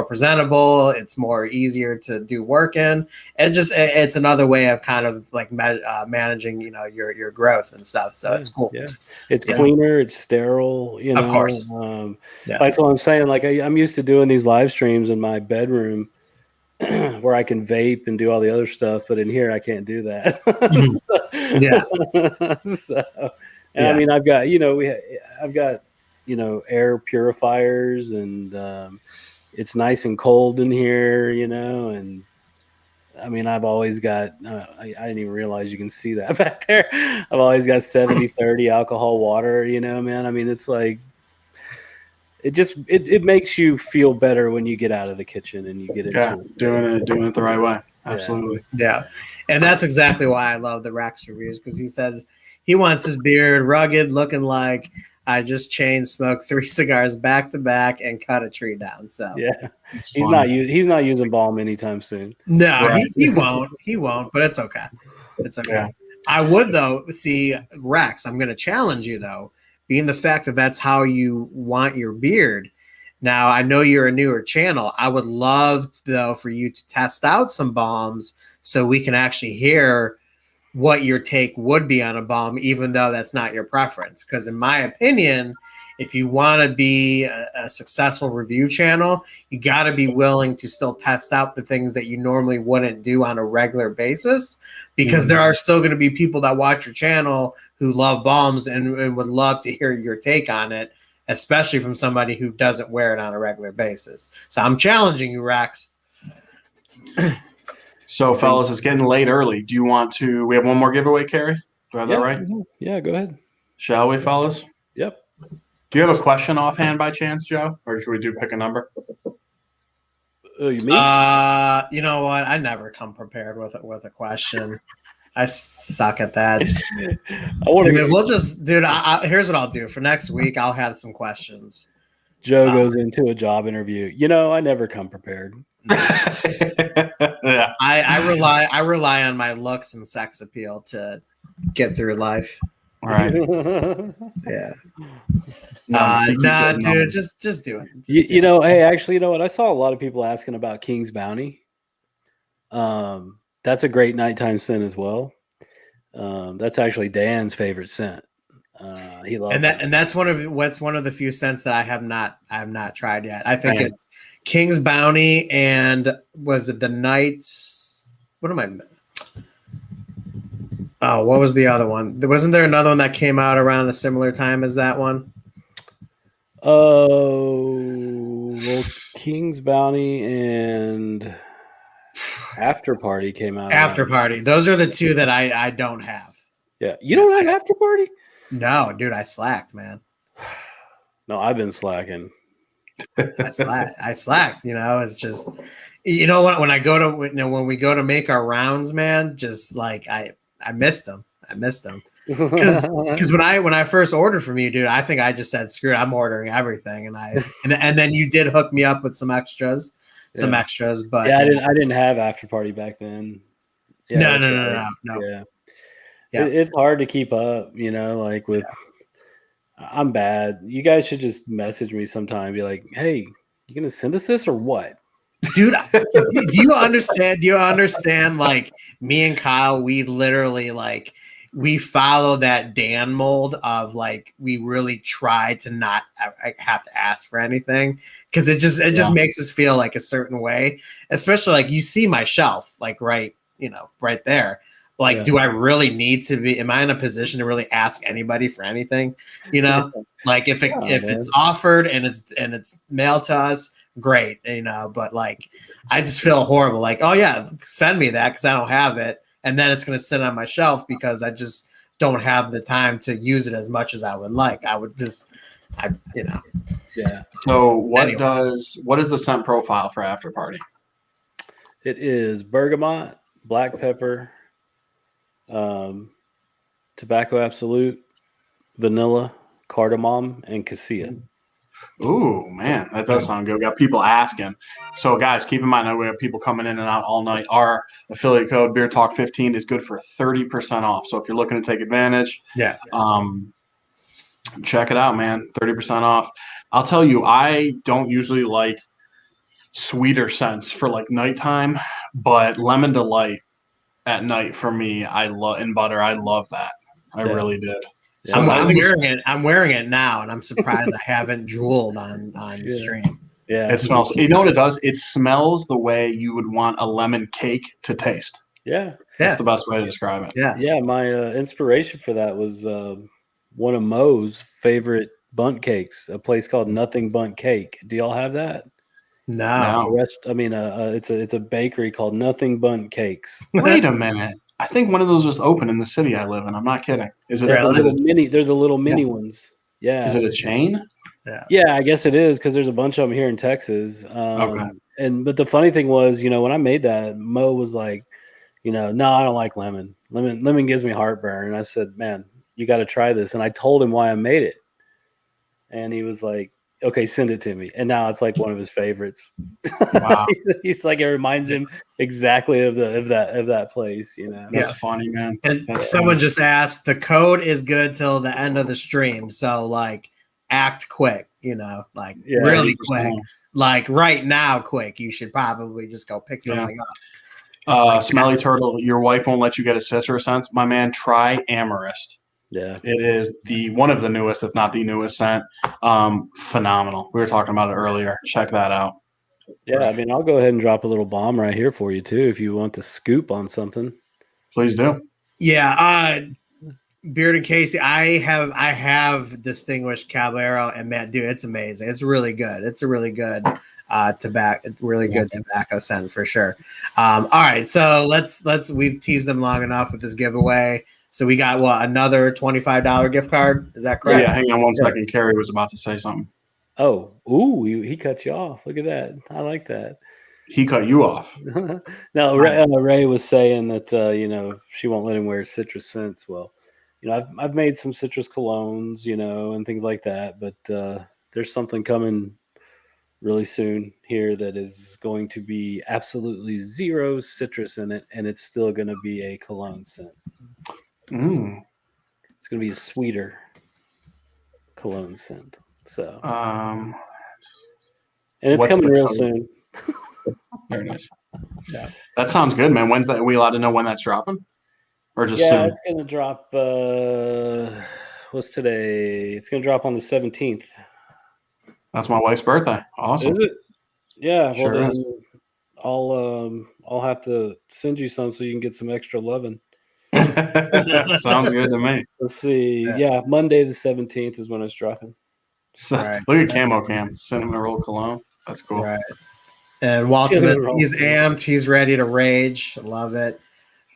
presentable, it's more easier to do work in. It's another way of kind of like managing, you know, your growth and stuff. So it's cool. Yeah, it's cleaner, it's sterile, you know. Of course. That's what I'm saying. Like I'm used to doing these live streams in my bedroom where I can vape and do all the other stuff, but in here I can't do that. I mean, I've got, you know, I've got, you know, air purifiers and it's nice and cold in here, you know, and I mean, I've always got, I didn't even realize you can see that back there. I've always got 70-30 alcohol water, you know, man. I mean, it's like, it makes you feel better when you get out of the kitchen and you get into it. doing it the right way. Absolutely. Yeah. And that's exactly why I love the Rex reviews, because he says he wants his beard rugged, looking like I just chain smoked 3 cigars back to back and cut a tree down. So yeah, he's not using balm anytime soon. No, right. he won't, but it's okay. It's okay. Yeah. I would though see Rex. I'm going to challenge you though, being the fact that that's how you want your beard. Now I know you're a newer channel. I would love though for you to test out some balms so we can actually hear what your take would be on a balm, even though that's not your preference. Because in my opinion, if you want to be a successful review channel, you got to be willing to still test out the things that you normally wouldn't do on a regular basis, because there are still going to be people that watch your channel who love balms and would love to hear your take on it, especially from somebody who doesn't wear it on a regular basis. So I'm challenging you, Rex. So, fellas, it's getting late early. Do you want to? We have one more giveaway, Kerry. Do I have that right? Yeah, go ahead. Shall we, fellas? Yep. Do you have a question offhand by chance, Joe? Or should we pick a number? You mean? You know what? I never come prepared with a question. I suck at that. Here's what I'll do. For next week, I'll have some questions. Joe goes into a job interview. You know, I never come prepared. Yeah. I rely on my looks and sex appeal to get through life. All right. Yeah. Dude, just do it. You know, hey, actually, you know what? I saw a lot of people asking about King's Bounty. That's a great nighttime scent as well. That's actually Dan's favorite scent. He loves it. And that's one of the few scents that I have not tried yet. I think it's King's Bounty and was it the Knights? What am I? Oh, what was the other one? Wasn't there another one that came out around a similar time as that one? Oh, well, King's Bounty and After Party came out. After Party. Those are the two that I don't have. Yeah. You don't have After Party? No, dude, I slacked, man. No, I've been slacking. I slacked, you know, it's just, you know, when I go to, you know, when we go to make our rounds, man, just like I missed them. Because when I first ordered from you, dude, I think I just said, screw it, I'm ordering everything. And then you did hook me up with some extras, but yeah, I didn't have After Party back then. Yeah, no. Yeah. It's hard to keep up, you know, like with, I'm bad. You guys should just message me sometime. Be like, hey, you going to send us this or what? Dude, do you understand? Do you understand? Like me and Kyle, we literally we follow that Dan mold of like, we really try to not have to ask for anything. Cause it just makes us feel like a certain way, especially like you see my shelf, like right there. Like, do I really need to be? Am I in a position to really ask anybody for anything? You know, like if it's offered and it's mailed to us, great. You know, but like, I just feel horrible. Like, oh yeah, send me that because I don't have it, and then it's going to sit on my shelf because I just don't have the time to use it as much as I would like. I would just, Yeah. So what Anyways. is the scent profile for After Party? It is bergamot, black pepper, tobacco absolute, vanilla, cardamom, and cassia. Ooh, man, that does sound good. We got people asking. So, guys, keep in mind that we have people coming in and out all night. Our affiliate code Beer Talk 15 is good for 30% off. So, if you're looking to take advantage, check it out, man. 30% off. I'll tell you, I don't usually like sweeter scents for like nighttime, but lemon delight at night for me, I love in butter. I love that. I really did. Yeah. So I'm wearing it. I'm wearing it now, and I'm surprised I haven't drooled on stream. Yeah, it smells. You know what it does? It smells the way you would want a lemon cake to taste. Yeah, that's the best way to describe it. Yeah. My inspiration for that was one of Mo's favorite bundt cakes, a place called Nothing Bundt Cake. Do y'all have that? No. It's a bakery called Nothing Bundt Cakes. Wait a minute. I think one of those just opened in the city I live in. I'm not kidding. Is it They're the little mini ones. Yeah. Is it a chain? Yeah, I guess it is because there's a bunch of them here in Texas. Okay. But the funny thing was, when I made that, Mo was like, no, I don't like lemon. Lemon gives me heartburn. And I said, man, you got to try this. And I told him why I made it. And he was like, okay, send it to me. And now it's like one of his favorites. Wow. He's like, it reminds him exactly of that place, That's funny, man. And someone just asked, the code is good till the end of the stream. So like act quick, really quick. Like right now, quick. You should probably just go pick something up. Smelly Turtle, your wife won't let you get a citrus scent. My man, try Amorist. Yeah, it is one of the newest, if not the newest scent. Phenomenal. We were talking about it earlier. Check that out. Yeah, I mean, I'll go ahead and drop a little bomb right here for you too, if you want to scoop on something. Please do. Yeah, Beard and Casey, I have distinguished Caballero, and man, dude, it's amazing. It's really good. It's a really good tobacco scent for sure. All right, so we've teased them long enough with this giveaway. So we got another $25 gift card. Is that correct? Yeah, hang on one second. Kerry was about to say something. Oh, he cut you off. Look at that. I like that. He cut you off. No, Ray was saying that she won't let him wear citrus scents. Well, I've made some citrus colognes, and things like that, but there's something coming really soon here that is going to be absolutely zero citrus in it, and it's still going to be a cologne scent. It's going to be a sweeter cologne scent. So, and it's coming real soon. Very nice. Yeah, that sounds good, man. When's that? Are we allowed to know when that's dropping, or just soon? It's going to drop. What's today? It's going to drop on the 17th. That's my wife's birthday. Awesome. Is it? Yeah. Sure well, then is. I'll have to send you some so you can get some extra loving. Sounds good to me. Let's see. Yeah, Monday the 17th is when it's dropping. So, look at Camo Cam. Cinnamon roll cologne. That's cool. Right. And Walton, he's amped. He's ready to rage. Love it.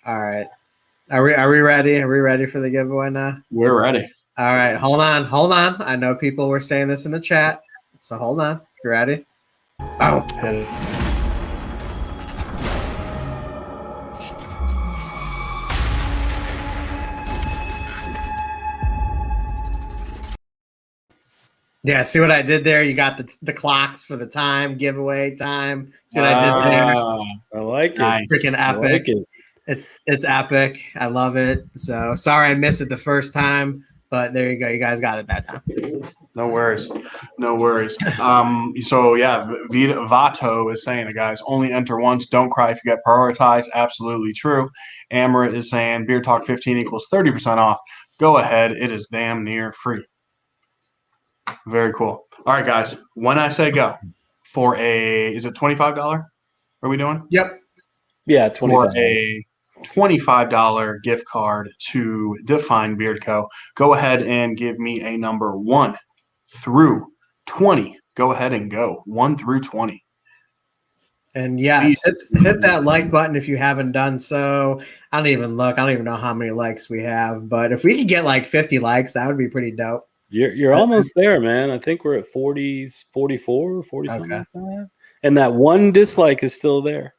All right. Are we ready? Are we ready for the giveaway now? We're ready. All right. Hold on. I know people were saying this in the chat. So hold on. You ready? Oh. Hit it. Yeah, see what I did there? You got the clocks for the time, giveaway time. See what I did there? I like it. Nice. Freaking epic. Like it. It's epic. I love it. So sorry I missed it the first time, but there you go. You guys got it that time. No worries. So yeah, Vato is saying it, guys. Only enter once. Don't cry if you get prioritized. Absolutely true. Amarit is saying Beer Talk 15 equals 30% off. Go ahead. It is damn near free. Very cool. All right, guys. When I say go for is it $25? Are we doing? Yep. Yeah, $25. For a $25 gift card to Define Beard Co. Go ahead and give me a number 1 through 20. Go ahead and go 1 through 20. And yes, hit that like button if you haven't done so. I don't even know how many likes we have, but if we could get like 50 likes, that would be pretty dope. You're almost there, man. I think we're at 44, 40 something like that. And that one dislike is still there.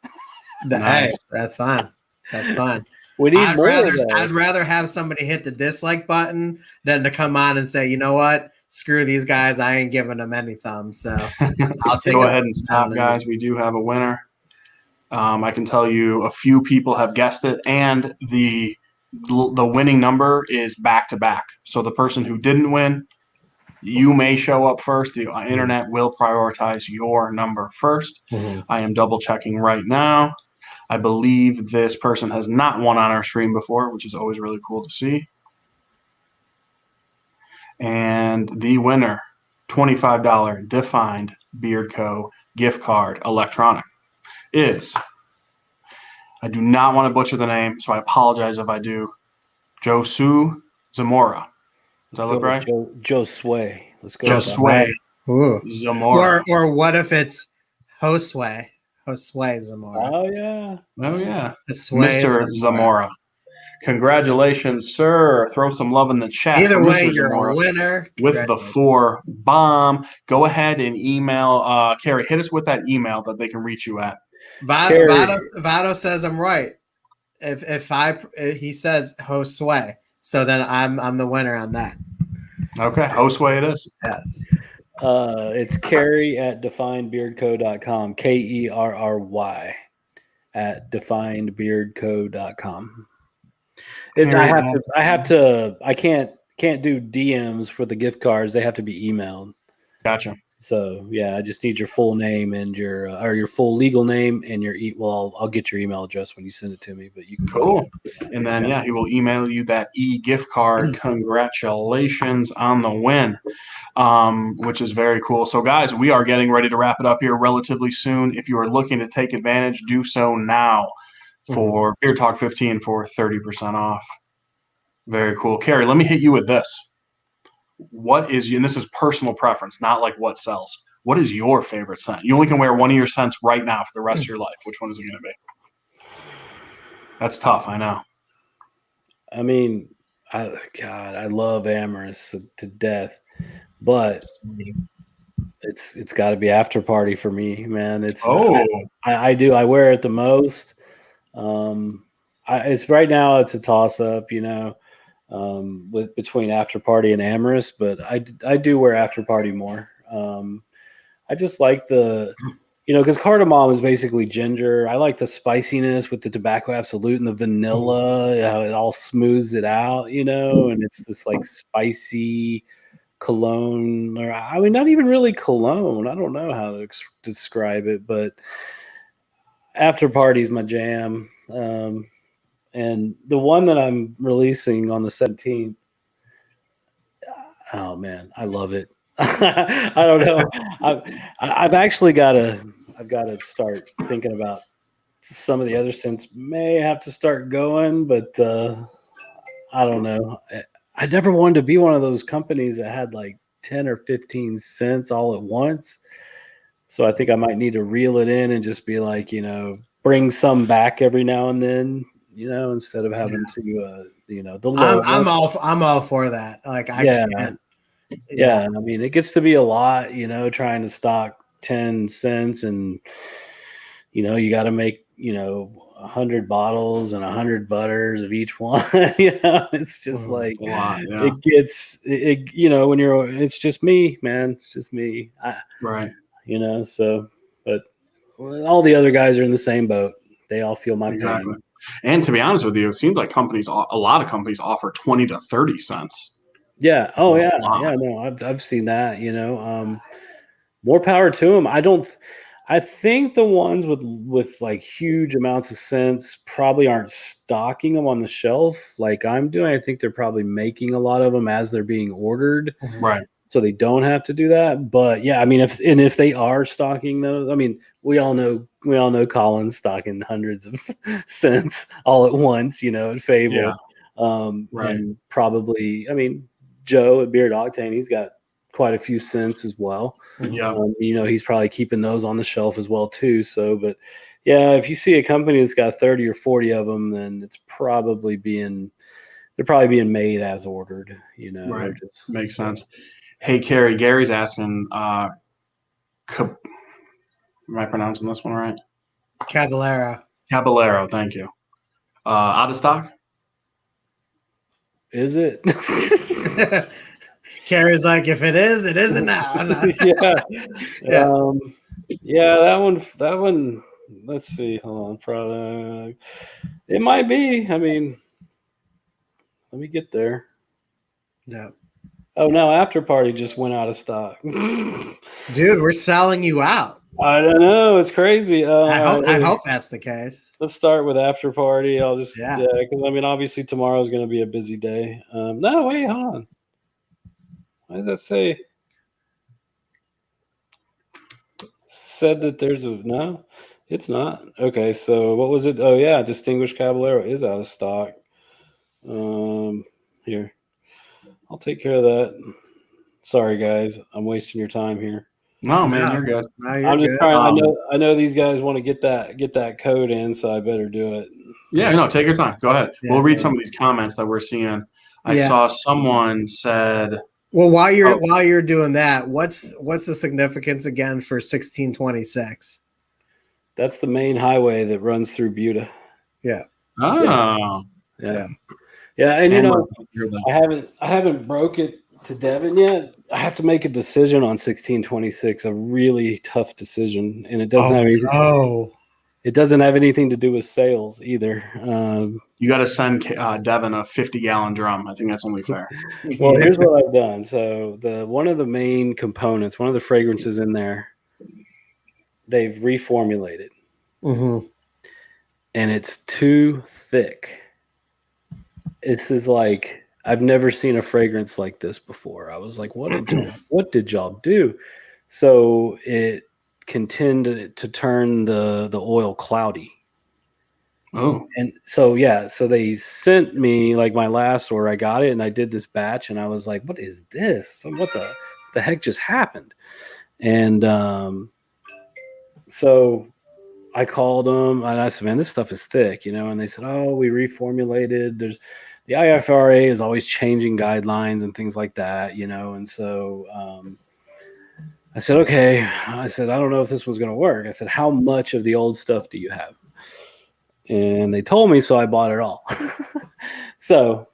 Hey, that's fine. That's fine. We need more. I'd rather have somebody hit the dislike button than to come on and say, you know what? Screw these guys. I ain't giving them any thumbs. So I'll take Go ahead and stop, guys. We do have a winner. I can tell you a few people have guessed it, and the winning number is back to back. So the person who didn't win, you may show up first. The internet will prioritize your number first. I am double checking right now. I believe this person has not won on our stream before, which is always really cool to see. And the winner, $25 Defined Beard Co. gift card electronic is, I do not want to butcher the name, so I apologize if I do, Josu Zamora. Does that look right? Josue. Let's go. Josue Zamora. Or what if it's Josue? Josue Zamora. Oh, yeah. Oh, yeah. Mr. Zamora. Congratulations, sir. Throw some love in the chat. Either way, you're a winner. With the 4 bomb. Go ahead and email Kerry. Hit us with that email that they can reach you at. Vado says I'm right. If he says Josue, so then I'm the winner on that. Okay, Josue it is. Yes. It's Kerry at definedbeardco.com. Kerry at definedbeardco.com. I can't do DMs for the gift cards. They have to be emailed. Gotcha. So yeah, I just need your full name and your full legal name and I'll get your email address when you send it to me. But you can And then he will email you that gift card. Congratulations on the win, which is very cool. So guys, we are getting ready to wrap it up here relatively soon. If you are looking to take advantage, do so now for Beard Talk 15 for 30% off. Very cool. Kerry, let me hit you with this. What is, and this is personal preference, not like what sells. What is your favorite scent? You only can wear one of your scents right now for the rest of your life. Which one is it going to be? That's tough, I know. I mean, I love Amorous to death, but it's got to be After Party for me, man. I do. I wear it the most. It's right now. It's a toss up, between After Party and Amorous, but I do wear After Party more. I just like because cardamom is basically ginger. I like the spiciness with the tobacco absolute and the vanilla, how it all smooths it out, and it's this like spicy cologne, or I mean, not even really cologne. I don't know how to describe it, but After Party is my jam. And the one that I'm releasing on the 17th, oh man, I love it. I don't know. I've got to start thinking about some of the other scents. May have to start going, but I don't know. I never wanted to be one of those companies that had like 10 or 15 cents all at once. So I think I might need to reel it in and just be like, bring some back every now and then. Instead of having to, the low. I'm all for that. Like, I can't. Yeah. I mean, it gets to be a lot, trying to stock 10 cents and, you got to make, 100 bottles and 100 butters of each one. It's just like, a lot, it gets, when it's just me, man. It's just me. Right. So, but all the other guys are in the same boat. They all feel my pain. And to be honest with you, it seems like a lot of companies offer 20 to 30 cents. Yeah. Oh, yeah. Yeah. No, I've seen that. More power to them. I think the ones with like huge amounts of scents probably aren't stocking them on the shelf like I'm doing. I think they're probably making a lot of them as they're being ordered. Right. So they don't have to do that. But yeah, I mean, if they are stocking those, I mean, we all know Colin's stocking hundreds of cents all at once, at Fable. Yeah. Right. And probably, I mean, Joe at Beard Octane, he's got quite a few cents as well. Yeah. He's probably keeping those on the shelf as well too. So, but yeah, if you see a company that's got 30 or 40 of them, then it's probably being they're probably being made as ordered. You know, Right. just, Makes sense. Hey, Kerry, Gary's asking, am I pronouncing this one right? Caballero. Caballero, thank you. Out of stock? Is it? Carrie's like, if it is, it isn't now. Yeah. Yeah. Yeah, that one. Let's see. Hold on. Product. It might be. I mean, let me get there. Yeah. Oh no, After Party just went out of stock. Dude, we're selling you out. I don't know. It's crazy. I hope that's the case. Let's start with After Party. I'll just Yeah. because I mean, obviously tomorrow is going to be a busy day. No, wait, hold on. Why does that say? Said that there's a no. It's not. Okay, so what was it? Oh yeah, Distinguished Caballero is out of stock. Here, I'll take care of that. Sorry, guys, I'm wasting your time here. No, man, you're good. No, you're I'm just good. trying. I know these guys want to get that code in, so I better do it. Yeah, no, take your time. Go ahead. Yeah, We'll read some of these comments that we're seeing. I saw someone said. Well, while you're doing that, what's the significance again for 1626? That's the main highway that runs through Buda. Yeah. Oh. Yeah. And you know, I haven't broke it to Devin yet. I have to make a decision on 1626, a really tough decision, and it doesn't have anything. Oh. It doesn't have anything to do with sales either. You got to send Devin a 50-gallon drum. I think that's only fair. Well, here's what I've done. So one of the main components, one of the fragrances in there, they've reformulated, Mm-hmm. and it's too thick. This is like I've never seen a fragrance like this before. I was like, what did y'all do? So it can tend to turn the oil cloudy. Oh. And so so they sent me like my last order. I got it and I did this batch and I was like, what is this? So what the heck just happened? And so I called them and I said, man, this stuff is thick, you know, and they said, oh, we reformulated. There's the IFRA is always changing guidelines and things like that, you know, and so I said, okay. I said, I don't know if this was going to work. I said, how much of the old stuff do you have? And they told me, so I bought it all. So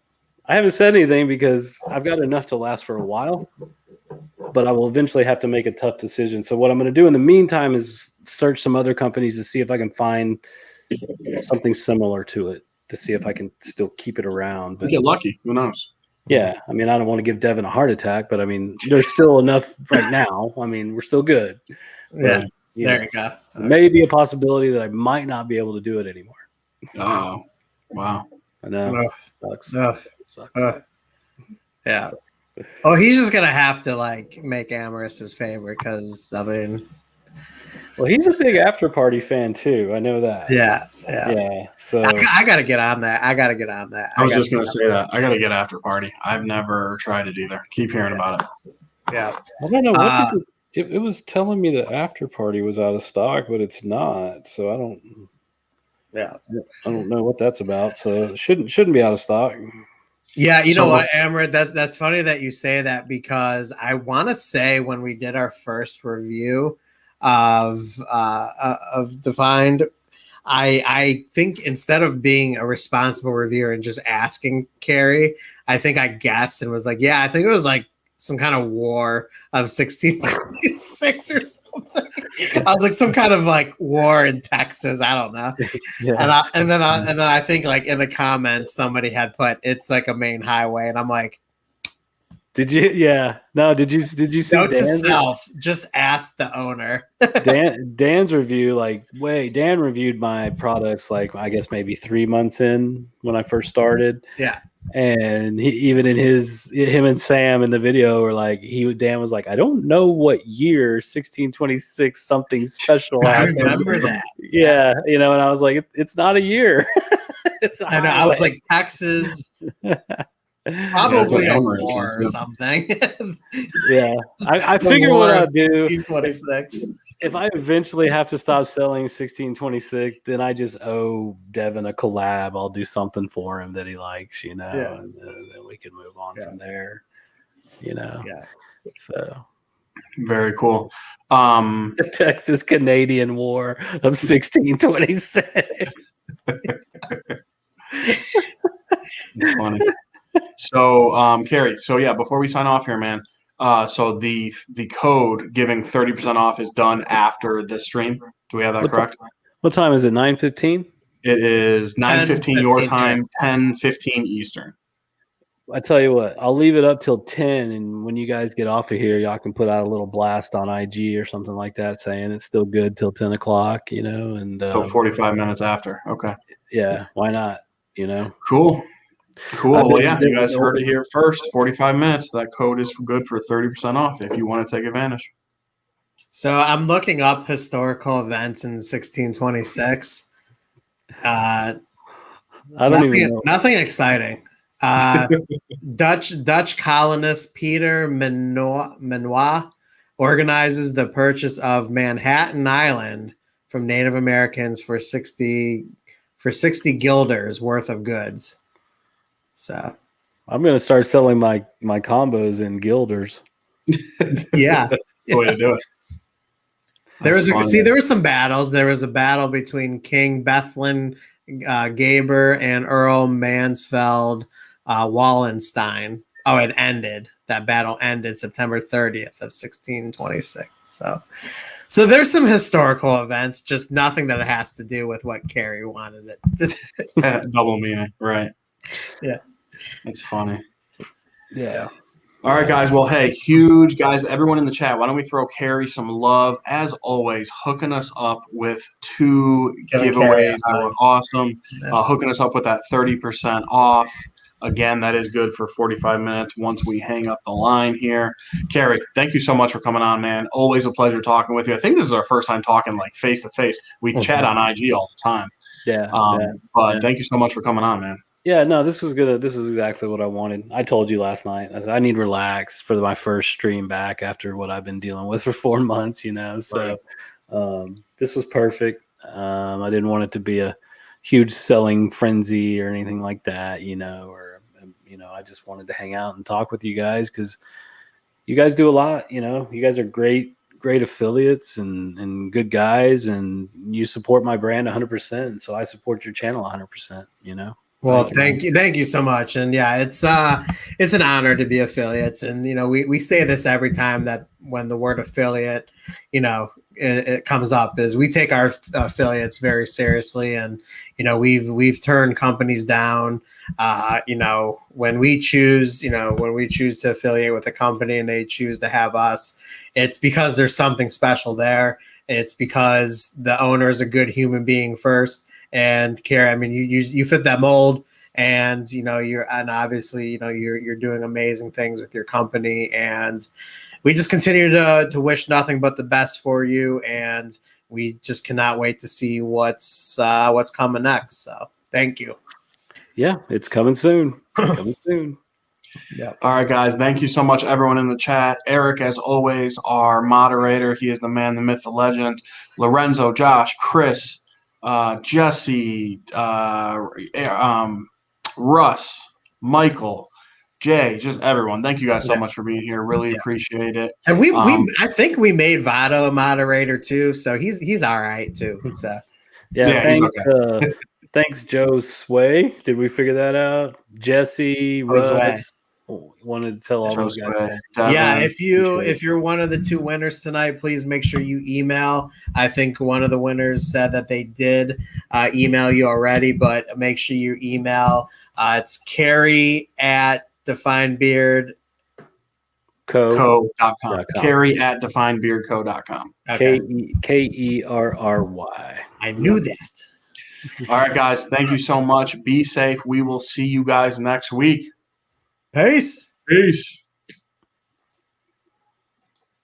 I haven't said anything because I've got enough to last for a while, but I will eventually have to make a tough decision. So what I'm going to do in the meantime is search some other companies to see if I can find something similar to it, to see if I can still keep it around. But get lucky. Who knows? Yeah. I mean, I don't want to give Devin a heart attack, but I mean, there's still enough right now. I mean, we're still good. Yeah. But, there you go. Okay. Maybe a possibility that I might not be able to do it anymore. Oh, wow. I know. Sucks. Sucks. Yeah. Sucks. Oh, he's just gonna have to like make Amorous his favorite because I mean, well, he's a big After Party fan too. I know that. Yeah. So I gotta get on that. I was just gonna say that. I gotta get After Party. I've never tried it either. Keep hearing about it. Yeah. I don't know what it was telling me that After Party was out of stock, but it's not. So I don't. Yeah. I don't know what that's about. So it shouldn't be out of stock. Yeah, you know what, Amber? That's funny that you say that because I want to say when we did our first review of Defined, I think instead of being a responsible reviewer and just asking Kerry, I think I guessed and was like, yeah, I think it was like some kind of war of 1626 or something. I was like some kind of like war in Texas. I don't know. Yeah. And then I think like in the comments somebody had put it's like a main highway, and I'm like, did you? Yeah. No. Did you see note to self? Just ask the owner. Dan's review, Dan reviewed my products like I guess maybe 3 months in when I first started. Yeah. And he, even in him and Sam in the video were like, Dan was like, I don't know what year 1626 something special happened. I remember that. Yeah, you know, and I was like, it's not a year. I know. I was like, Texas, probably a war or something. Yeah, I figure what I'll do. 1626. if I eventually have to stop selling 1626, then I just owe Devin a collab. I'll do something for him that he likes, and then we can move on from there, Yeah. So very cool. The Texas Canadian War of 1626. It's funny. So, Kerry, before we sign off here, man, so the code giving 30% off is done after the stream. Do we have that correct? What time is it? 9:15? It is 9:15 your time, 10:15 Eastern. I tell you what, I'll leave it up till 10, and when you guys get off of here, y'all can put out a little blast on IG or something like that saying it's still good till 10 o'clock, and so 45 minutes after. Okay. Yeah, why not? Cool. Well, yeah, you guys heard it here first. 45 minutes. That code is good for 30% off if you want to take advantage. So I'm looking up historical events in 1626. I don't even know. Nothing exciting. Dutch colonist Peter Menoir organizes the purchase of Manhattan Island from Native Americans for 60 guilders worth of goods. So I'm gonna start selling my combos in guilders. Yeah, that's the way to do it. There were some battles. There was a battle between King Bethlin Gaber and Earl Mansfeld Wallenstein. Oh, it ended. That battle ended September 30th of 1626. So there's some historical events, just nothing that has to do with what Kerry wanted it to. Double meaning, right? Yeah, it's funny. Yeah. All right, guys. Well, hey, huge guys, everyone in the chat, why don't we throw Kerry some love? As always, hooking us up with 2 giveaways that were awesome. Yeah. Hooking us up with that 30% off. Again, that is good for 45 minutes once we hang up the line here. Kerry, thank you so much for coming on, man. Always a pleasure talking with you. I think this is our first time talking like face to face. We chat on IG all the time. But thank you so much for coming on, man. Yeah, no, this was good. This is exactly what I wanted. I told you last night. I said I need to relax for my first stream back after what I've been dealing with for 4 months. So this was perfect. I didn't want it to be a huge selling frenzy or anything like that. I just wanted to hang out and talk with you guys because you guys do a lot. You guys are great affiliates and good guys, and you support my brand 100%. And so I support your channel 100%. Well, thank you so much. And yeah, it's an honor to be affiliates. And, we say this every time that when the word affiliate, it comes up is we take our affiliates very seriously. And, we've turned companies down, when we choose to affiliate with a company and they choose to have us, it's because there's something special there. It's because the owner is a good human being first. And Kerry, I mean, you fit that mold, and obviously you're doing amazing things with your company, and we just continue to wish nothing but the best for you, and we just cannot wait to see what's coming next. So thank you. Yeah, it's coming soon. Yeah. All right, guys. Thank you so much, everyone in the chat. Eric, as always, our moderator. He is the man, the myth, the legend. Lorenzo, Josh, Chris, Jesse, Russ, Michael, Jay, just everyone. Thank you guys so much for being here. Really appreciate it. And we I think we made Vado a moderator too, so he's all right too. So thanks, Joe Sway. Did we figure that out? Jesse, Russ. Wanted to tell all those guys that. If you're one of the 2 winners tonight, please make sure you email. I think one of the winners said that they did email you already, but make sure you email. It's Kerry at definebeardco.com. Kerry at definebeardco.com. Kerry. I knew that. All right, guys. Thank you so much. Be safe. We will see you guys next week. Peace. Peace.